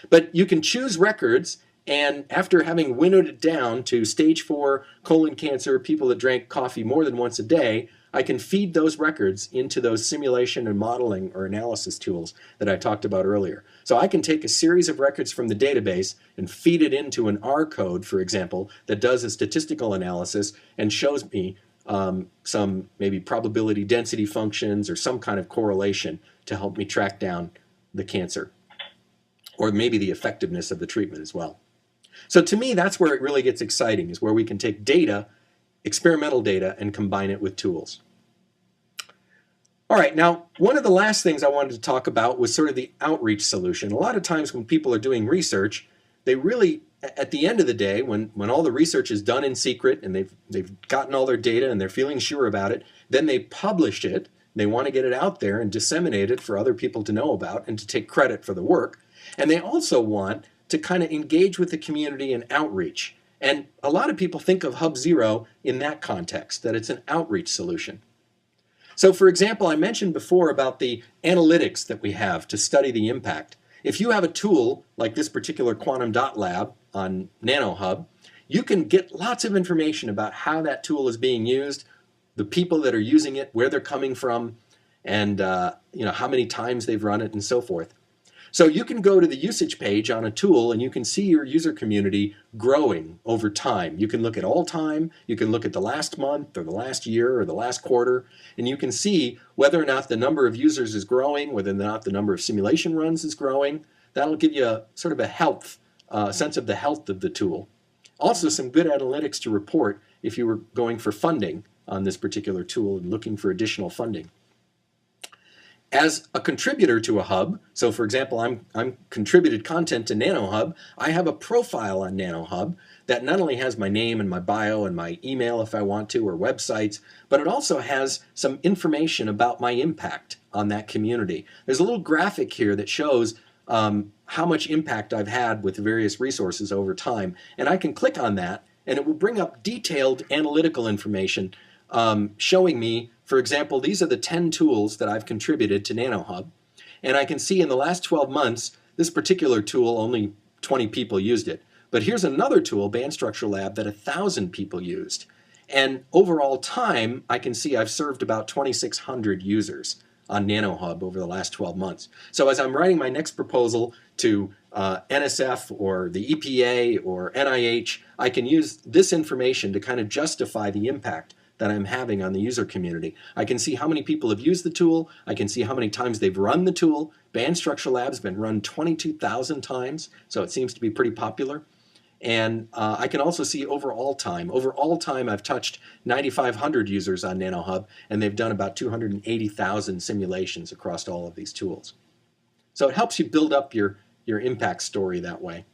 But you can choose records, and after having winnowed it down to stage 4 colon cancer, people that drank coffee more than once a day, I can feed those records into those simulation and modeling or analysis tools that I talked about earlier. So I can take a series of records from the database and feed it into an R code, for example, that does a statistical analysis and shows me some maybe probability density functions or some kind of correlation to help me track down the cancer, or maybe the effectiveness of the treatment as well. So to me, that's where it really gets exciting, is where we can take data, experimental data, and combine it with tools. All right, now one of the last things I wanted to talk about was sort of the outreach solution. A lot of times when people are doing research, they really, at the end of the day, when all the research is done in secret and they've gotten all their data and they're feeling sure about it, then they publish it. They want to get it out there and disseminate it for other people to know about and to take credit for the work. And they also want to kind of engage with the community in outreach. And a lot of people think of Hub Zero in that context, that it's an outreach solution. So for example, I mentioned before about the analytics that we have to study the impact. If you have a tool like this particular quantum dot lab on iemHUB, you can get lots of information about how that tool is being used, the people that are using it, where they're coming from, and how many times they've run it and so forth. So you can go to the usage page on a tool and you can see your user community growing over time. You can look at all time, you can look at the last month or the last year or the last quarter, and you can see whether or not the number of users is growing, whether or not the number of simulation runs is growing. That'll give you a sort of a health, sense of the health of the tool. Also some good analytics to report if you were going for funding on this particular tool and looking for additional funding. As a contributor to a hub, so for example, I'm contributed content to iemHUB, I have a profile on iemHUB that not only has my name and my bio and my email if I want to, or websites, but it also has some information about my impact on that community. There's a little graphic here that shows how much impact I've had with various resources over time, and I can click on that and it will bring up detailed analytical information showing me, for example, these are the 10 tools that I've contributed to iemHUB, and I can see in the last 12 months, this particular tool, only 20 people used it. But here's another tool, Band Structure Lab, that 1,000 people used. And overall time, I can see I've served about 2,600 users on iemHUB over the last 12 months. So as I'm writing my next proposal to NSF or the EPA or NIH, I can use this information to kind of justify the impact that I'm having on the user community. I can see how many people have used the tool. I can see how many times they've run the tool. Band Structure Lab's been run 22,000 times, so it seems to be pretty popular. And I can also see overall time. Overall time, I've touched 9,500 users on iemHUB, and they've done about 280,000 simulations across all of these tools. So it helps you build up your impact story that way.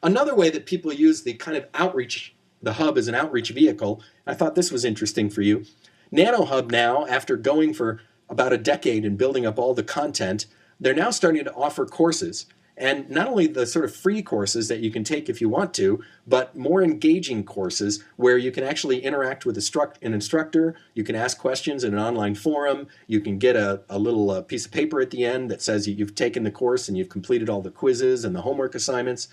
Another way that people use the kind of outreach, the hub as an outreach vehicle, I thought this was interesting for you. iemHUB now, after going for about a decade and building up all the content, they're now starting to offer courses. And not only the sort of free courses that you can take if you want to, but more engaging courses where you can actually interact with an instructor, you can ask questions in an online forum, you can get a little piece of paper at the end that says you've taken the course and you've completed all the quizzes and the homework assignments.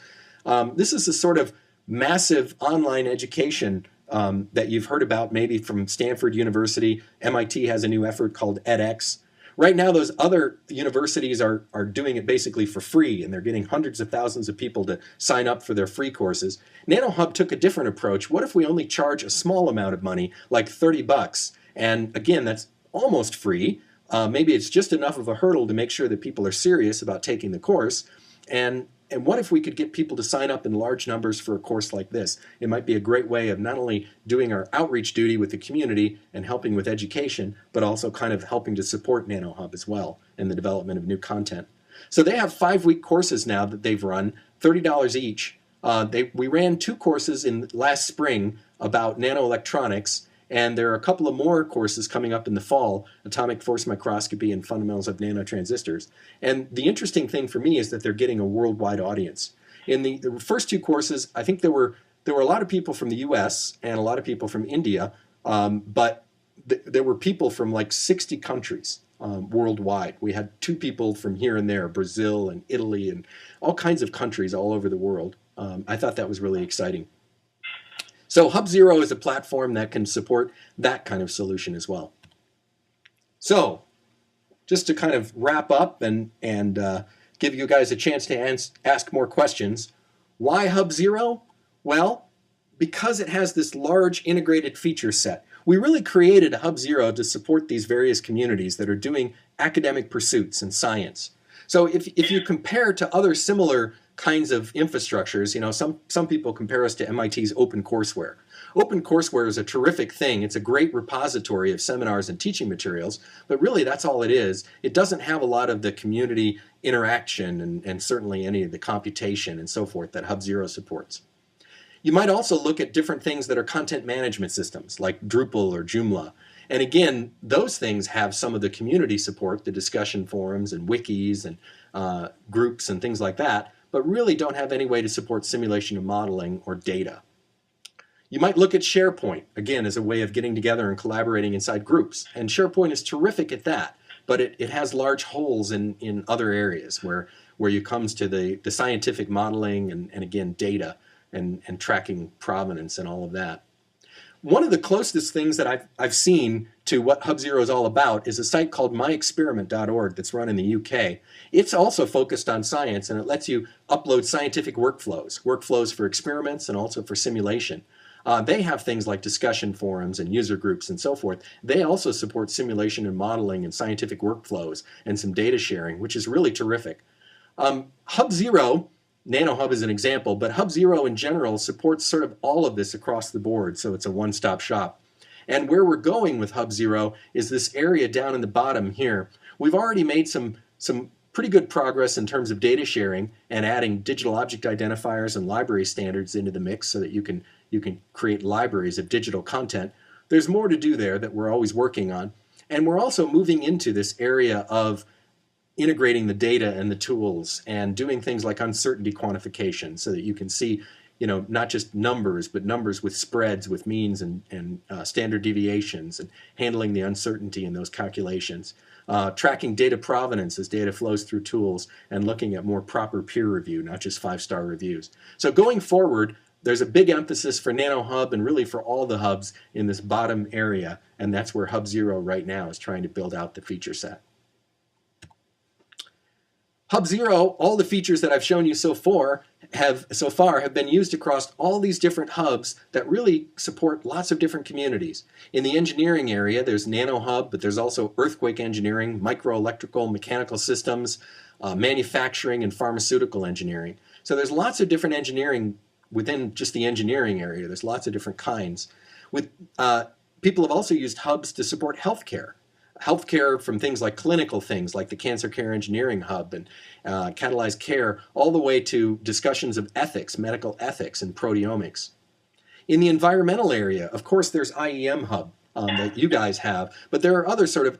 This is a sort of massive online education that you've heard about maybe from Stanford University. MIT has a new effort called edX. Right now, those other universities are doing it basically for free, and they're getting hundreds of thousands of people to sign up for their free courses. NanoHub took a different approach. What if we only charge a small amount of money, like $30? And again, that's almost free. Maybe it's just enough of a hurdle to make sure that people are serious about taking the course. And what if we could get people to sign up in large numbers for a course like this? It might be a great way of not only doing our outreach duty with the community and helping with education, but also kind of helping to support NanoHub as well in the development of new content. So they have 5-week courses now that they've run, $30 each. We ran 2 courses in last spring about nanoelectronics, and there are a couple of more courses coming up in the fall, atomic force microscopy and fundamentals of nanotransistors. And the interesting thing for me is that they're getting a worldwide audience. In the first 2 courses, I think there were a lot of people from the US and a lot of people from India, but there were people from like 60 countries worldwide. We had 2 people from here and there, Brazil and Italy and all kinds of countries all over the world. I thought that was really exciting. So HUB0 is a platform that can support that kind of solution as well. So just to kind of wrap up and give you guys a chance to ask more questions, why HUB0? Well, because it has this large integrated feature set. We really created HUB0 to support these various communities that are doing academic pursuits and science. So if you compare to other similar kinds of infrastructures, you know, some people compare us to MIT's OpenCourseWare. OpenCourseWare is a terrific thing. It's a great repository of seminars and teaching materials, but really that's all it is. It doesn't have a lot of the community interaction and certainly any of the computation and so forth that HUB0 supports. You might also look at different things that are content management systems like Drupal or Joomla. And again, those things have some of the community support, the discussion forums and wikis and groups and things like that, but really don't have any way to support simulation and modeling or data. You might look at SharePoint, again, as a way of getting together and collaborating inside groups. And SharePoint is terrific at that, but it has large holes in other areas where you comes to the scientific modeling and again, data and tracking provenance and all of that. One of the closest things that I've seen to what HUB0 is all about is a site called myexperiment.org that's run in the UK. It's also focused on science, and it lets you upload scientific workflows for experiments and also for simulation. They have things like discussion forums and user groups and so forth. They also support simulation and modeling and scientific workflows and some data sharing, which is really terrific. HUB0, NanoHub is an example, but HUB0 in general supports sort of all of this across the board, so it's a one-stop shop. And where we're going with HUB0 is this area down in the bottom here. We've already made some pretty good progress in terms of data sharing and adding digital object identifiers and library standards into the mix so that you can create libraries of digital content. There's more to do there that we're always working on. And we're also moving into this area of integrating the data and the tools and doing things like uncertainty quantification so that you can see, you know, not just numbers, but numbers with spreads, with means and standard deviations, and handling the uncertainty in those calculations. Tracking data provenance as data flows through tools and looking at more proper peer review, not just 5-star reviews. So going forward, there's a big emphasis for NanoHub and really for all the hubs in this bottom area, and that's where HUB0 right now is trying to build out the feature set. HUB0, all the features that I've shown you so far have been used across all these different hubs that really support lots of different communities. In the engineering area, there's NanoHub, but there's also earthquake engineering, microelectrical, mechanical systems, manufacturing, and pharmaceutical engineering. So there's lots of different engineering within just the engineering area. There's lots of different kinds. People have also used hubs to support healthcare. Healthcare from things like clinical things like the Cancer Care Engineering Hub and Catalyzed Care, all the way to discussions of ethics, medical ethics, and proteomics. In the environmental area, of course, there's iemHUB that you guys have, but there are other sort of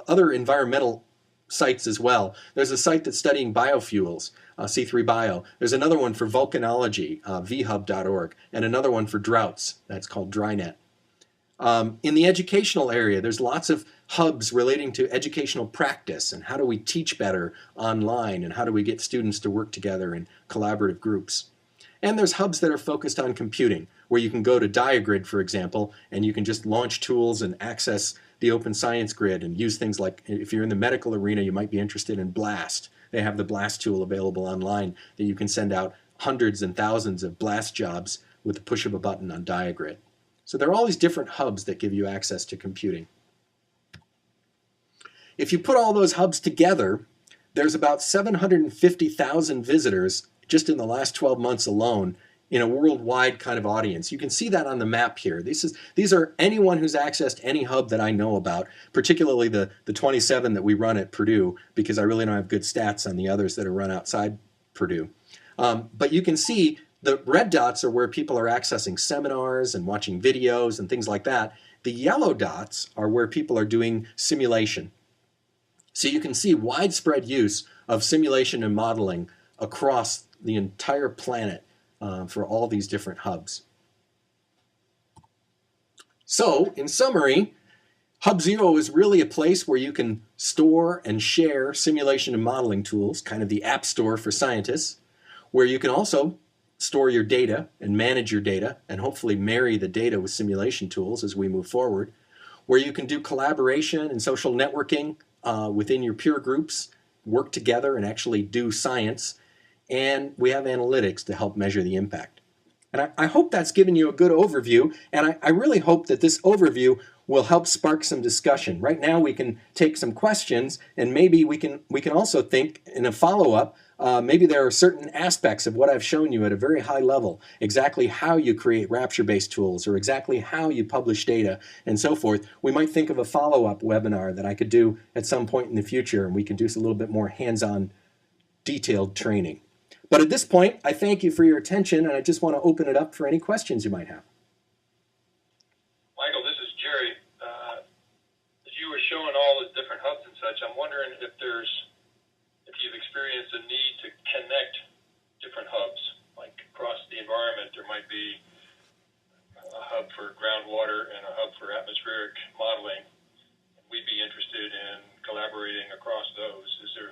other environmental sites as well. There's a site that's studying biofuels, C3 Bio. There's another one for volcanology, vhub.org, and another one for droughts. That's called DryNet. In the educational area, there's lots of hubs relating to educational practice and how do we teach better online and how do we get students to work together in collaborative groups. And there's hubs that are focused on computing, where you can go to Diagrid, for example, and you can just launch tools and access the open science grid and use things like, if you're in the medical arena, you might be interested in BLAST. They have the BLAST tool available online that you can send out hundreds and thousands of BLAST jobs with the push of a button on Diagrid. So there are all these different hubs that give you access to computing. If you put all those hubs together, there's about 750,000 visitors just in the last 12 months alone in a worldwide kind of audience. You can see that on the map here. These are anyone who's accessed any hub that I know about, particularly the 27 that we run at Purdue, because I really don't have good stats on the others that are run outside Purdue. But you can see the red dots are where people are accessing seminars and watching videos and things like that. The yellow dots are where people are doing simulation. So you can see widespread use of simulation and modeling across the entire planet for all these different hubs. So, in summary, Hub Zero is really a place where you can store and share simulation and modeling tools, kind of the app store for scientists, where you can also store your data and manage your data and hopefully marry the data with simulation tools as we move forward, where you can do collaboration and social networking within your peer groups, work together and actually do science, and we have analytics to help measure the impact. And I hope that's given you a good overview, and I really hope that this overview will help spark some discussion. Right now we can take some questions, and maybe we can also think in a follow-up, maybe there are certain aspects of what I've shown you at a very high level, exactly how you create Rapture-based tools, or exactly how you publish data, and so forth. We might think of a follow-up webinar that I could do at some point in the future, and we can do a little bit more hands-on detailed training. But at this point, I thank you for your attention, and I just want to open it up for any questions you might have. Michael, this is Jerry. As you were showing all the different hubs and such, I'm wondering if you've experienced a need to connect different hubs, like across the environment. There might be a hub for groundwater and a hub for atmospheric modeling. We'd be interested in collaborating across those. Is there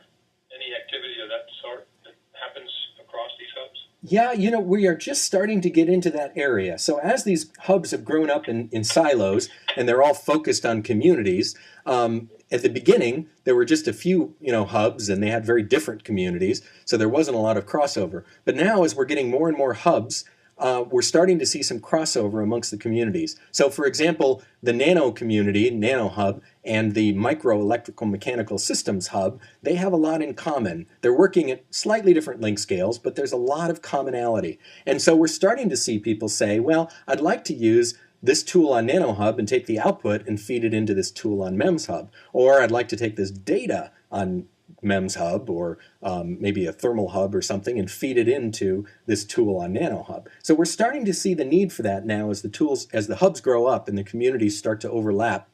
any activity of that sort that happens across these hubs? Yeah, we are just starting to get into that area. So as these hubs have grown up in silos, and they're all focused on communities, at the beginning, there were just a few, hubs, and they had very different communities, so there wasn't a lot of crossover. But now, as we're getting more and more hubs, we're starting to see some crossover amongst the communities. So, for example, the Nano community, Nano Hub, and the Micro Electrical Mechanical Systems Hub, they have a lot in common. They're working at slightly different length scales, but there's a lot of commonality. And so we're starting to see people say, well, I'd like to use this tool on Nano Hub and take the output and feed it into this tool on MEMS Hub. Or I'd like to take this data on MEMS Hub or maybe a thermal hub or something and feed it into this tool on Nano Hub. So we're starting to see the need for that now as the hubs grow up and the communities start to overlap.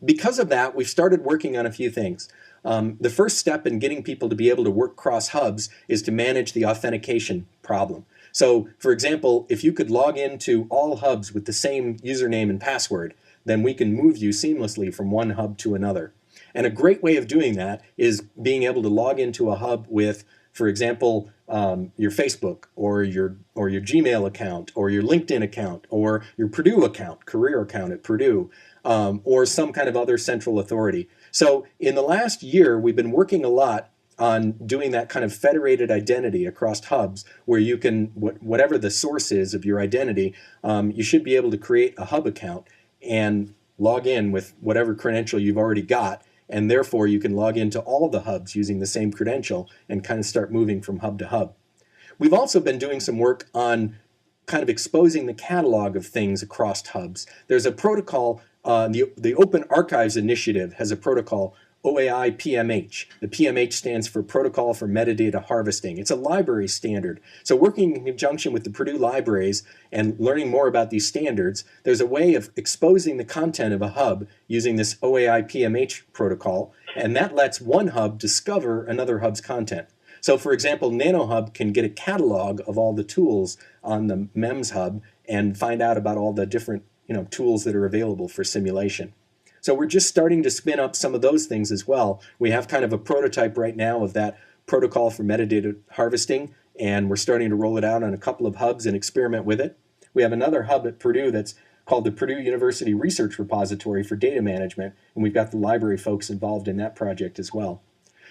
Because of that, we've started working on a few things. The first step in getting people to be able to work cross hubs is to manage the authentication problem. So, for example, if you could log into all hubs with the same username and password, then we can move you seamlessly from one hub to another. And a great way of doing that is being able to log into a hub with, for example, your Facebook or your Gmail account or your LinkedIn account or your Purdue account, career account at Purdue, or some kind of other central authority. So in the last year, we've been working a lot on doing that kind of federated identity across hubs where you can, whatever the source is of your identity, you should be able to create a hub account and log in with whatever credential you've already got, and therefore you can log into all the hubs using the same credential and kind of start moving from hub to hub. We've also been doing some work on kind of exposing the catalog of things across hubs. There's a protocol, the Open Archives Initiative has a protocol, OAI PMH. The PMH stands for Protocol for Metadata Harvesting. It's a library standard. So working in conjunction with the Purdue libraries and learning more about these standards, there's a way of exposing the content of a hub using this OAI PMH protocol And that lets one hub discover another hub's content. So for example, NanoHub can get a catalog of all the tools on the MEMS hub and find out about all the different tools that are available for simulation. So we're just starting to spin up some of those things as well. We have kind of a prototype right now of that protocol for metadata harvesting, and we're starting to roll it out on a couple of hubs and experiment with it. We have another hub at Purdue that's called the Purdue University Research Repository for Data Management, and we've got the library folks involved in that project as well.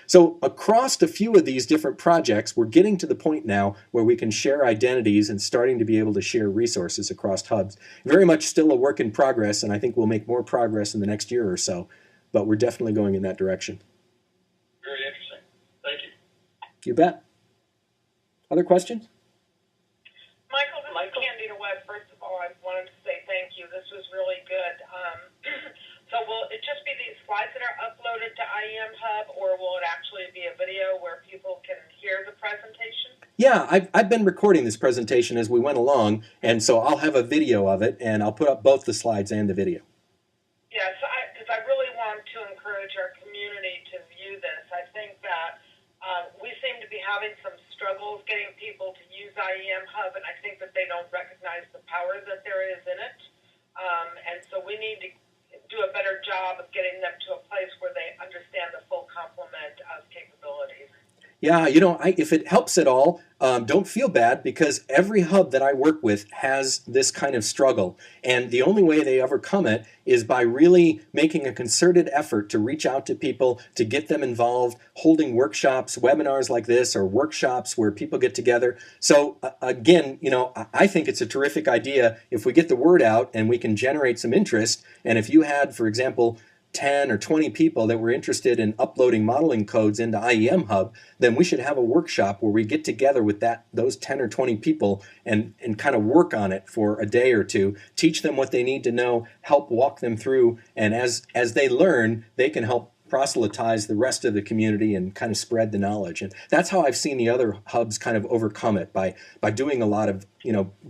So across a few of these different projects, we're getting to the point now where we can share identities and starting to be able to share resources across hubs. Very much still a work in progress, and I think we'll make more progress in the next year or so, but we're definitely going in that direction. Very interesting. Thank you. You bet. Other questions? Michael, this is Candida West. First of all, I wanted to say thank you. This was really good. So will it just be these slides that are uploaded to iemHUB, or will it actually be a video where people can hear the presentation? Yeah, I've been recording this presentation as we went along, and so I'll have a video of it, and I'll put up both the slides and the video. Yes, because I really want to encourage our community to view this. I think that we seem to be having some struggles getting people to use iemHUB, and I think that they don't recognize the power that there is in it. And so we need to do a better job of getting them to a place where they understand the full complement of capabilities. Yeah, if it helps at all, don't feel bad, because every hub that I work with has this kind of struggle. And the only way they overcome it is by really making a concerted effort to reach out to people, to get them involved, holding workshops, webinars like this, or workshops where people get together. So again, I think it's a terrific idea if we get the word out and we can generate some interest. And if you had, for example, 10 or 20 people that were interested in uploading modeling codes into iemHUB, then we should have a workshop where we get together with those 10 or 20 people and kind of work on it for a day or two, teach them what they need to know, help walk them through, and as they learn, they can help proselytize the rest of the community and kind of spread the knowledge. And that's how I've seen the other hubs kind of overcome it, by doing a lot of,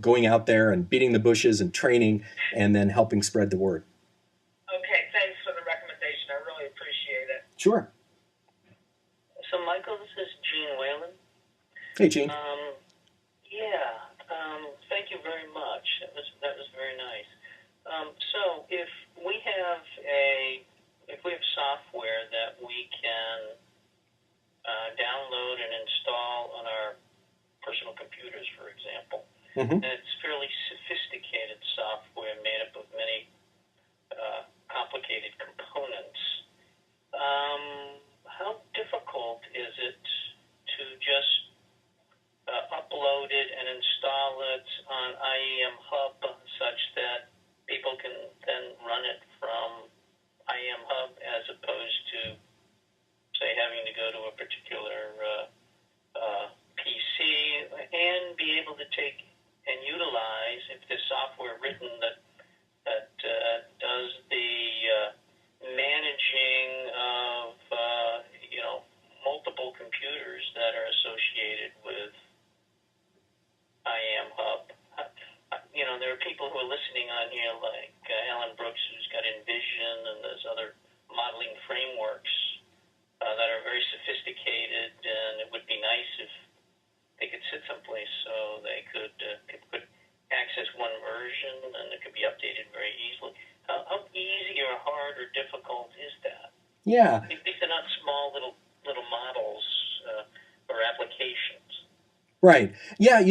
going out there and beating the bushes and training and then helping spread the word. Okay, thanks for the recommendation. I really appreciate it. Sure. So, Michael, this is Gene Whalen. Hey, Gene. Thank you very much. That was very nice. So, if we have software that we can download and install on our personal computers, for example, Mm-hmm. and it's fairly sophisticated software made up of many complicated components. How difficult is it to just upload it and install it on iemHUB such that people can then run it from iemHUB, as opposed to, say, having to go to a particular PC, and be able to take and utilize, if there's software written that does the managing of multiple computers that are associated with iemHUB. There are people who are listening on here, like Alan Brooks, who's got Envision, and there's other modeling frameworks that are very sophisticated, and it would be nice if they could sit someplace so they could access one version and it could be updated very easily. How easy or hard or difficult is that? Yeah. These are not small little models or applications. Right. Yeah,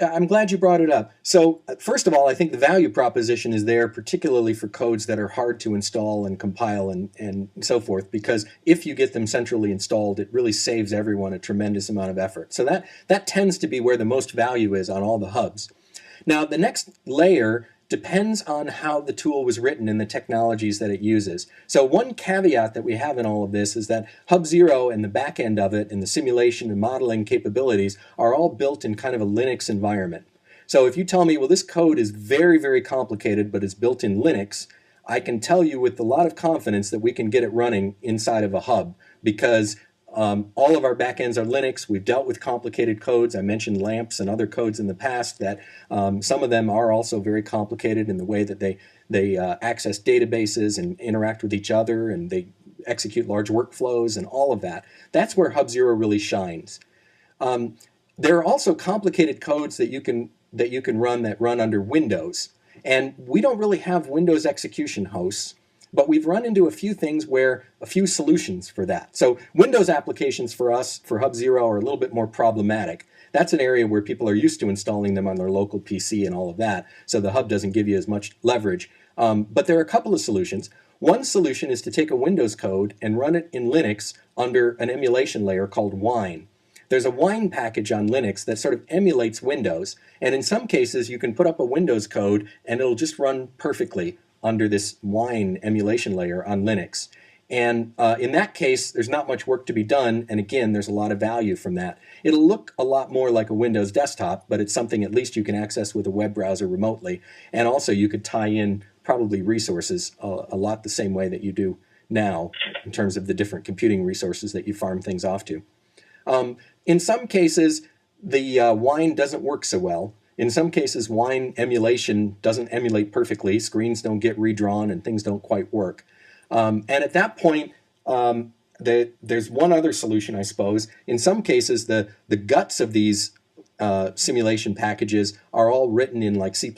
I'm glad you brought it up. So first of all, I think the value proposition is there, particularly for codes that are hard to install and compile and so forth, because if you get them centrally installed, it really saves everyone a tremendous amount of effort. So that tends to be where the most value is on all the hubs. Now, the next layer depends on how the tool was written and the technologies that it uses. So one caveat that we have in all of this is that Hub Zero and the back end of it and the simulation and modeling capabilities are all built in kind of a Linux environment. So if you tell me, well, this code is very, very complicated, but it's built in Linux, I can tell you with a lot of confidence that we can get it running inside of a hub, because all of our backends are Linux. We've dealt with complicated codes. I mentioned LAMPs and other codes in the past that some of them are also very complicated in the way that they access databases and interact with each other, and they execute large workflows and all of that. That's where Hub Zero really shines. There are also complicated codes that you can run under Windows. And we don't really have Windows execution hosts, but we've run into a few things where a few solutions for that. So Windows applications for us, for Hub Zero, are a little bit more problematic. That's an area where people are used to installing them on their local PC and all of that, so the hub doesn't give you as much leverage. But there are a couple of solutions. One solution is to take a Windows code and run it in Linux under an emulation layer called Wine. There's a Wine package on Linux that sort of emulates Windows, and in some cases you can put up a Windows code and it'll just run perfectly under this Wine emulation layer on Linux. And in that case, there's not much work to be done, and again, there's a lot of value from that. It'll look a lot more like a Windows desktop, but it's something at least you can access with a web browser remotely, and also you could tie in probably resources a lot the same way that you do now in terms of the different computing resources that you farm things off to. In some cases, the Wine doesn't work so well. In some cases, Wine emulation doesn't emulate perfectly. Screens don't get redrawn and things don't quite work. And at that point, there's one other solution, I suppose. In some cases, the guts of these simulation packages are all written in like C++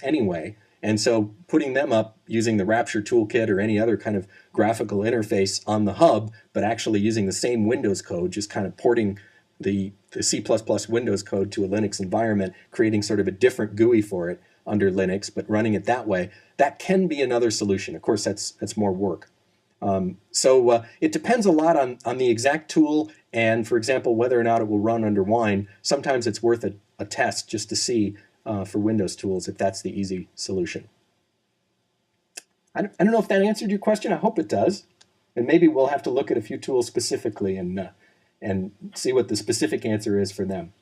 anyway. And so putting them up using the Rapture toolkit or any other kind of graphical interface on the hub, but actually using the same Windows code, just kind of porting the C++ Windows code to a Linux environment, creating sort of a different GUI for it under Linux, but running it that way, that can be another solution. Of course, that's more work. So it depends a lot on the exact tool and, for example, whether or not it will run under Wine. Sometimes it's worth a test just to see for Windows tools if that's the easy solution. I don't know if that answered your question. I hope it does. And maybe we'll have to look at a few tools specifically and see what the specific answer is for them.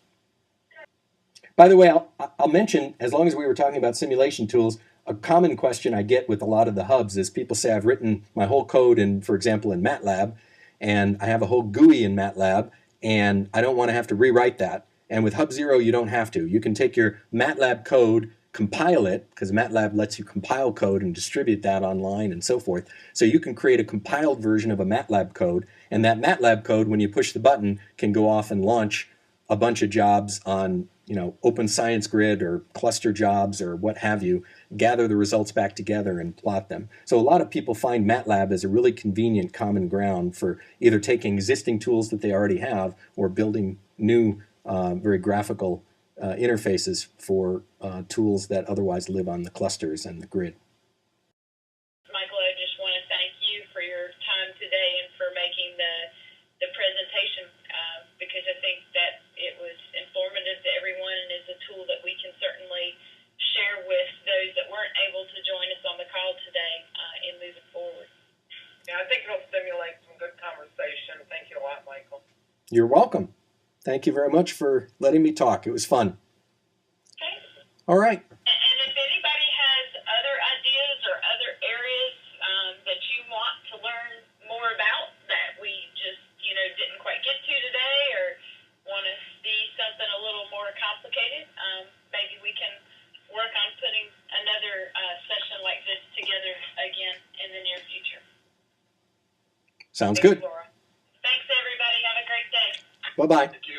By the way, I'll mention, as long as we were talking about simulation tools, a common question I get with a lot of the hubs is people say I've written my whole code in, for example, in MATLAB, and I have a whole GUI in MATLAB, and I don't want to have to rewrite that. And with Hub Zero, you don't have to. You can take your MATLAB code, compile it, because MATLAB lets you compile code and distribute that online and so forth. So you can create a compiled version of a MATLAB code, and that MATLAB code, when you push the button, can go off and launch a bunch of jobs on, Open Science Grid or cluster jobs or what have you, gather the results back together and plot them. So a lot of people find MATLAB as a really convenient common ground for either taking existing tools that they already have or building new, very graphical interfaces for tools that otherwise live on the clusters and the grid. Michael, I just want to thank you for your time today and for making the presentation because I think that it was informative to everyone and is a tool that we can certainly share with those that weren't able to join us on the call today in moving forward. Yeah, I think it'll stimulate some good conversation. Thank you a lot, Michael. You're welcome. Thank you very much for letting me talk. It was fun. Okay. All right. And if anybody has other ideas or other areas that you want to learn more about that we just, didn't quite get to today or want to see something a little more complicated, maybe we can work on putting another session like this together again in the near future. Sounds good. Laura. Thanks, everybody. Have a great day. Bye-bye. Thank you.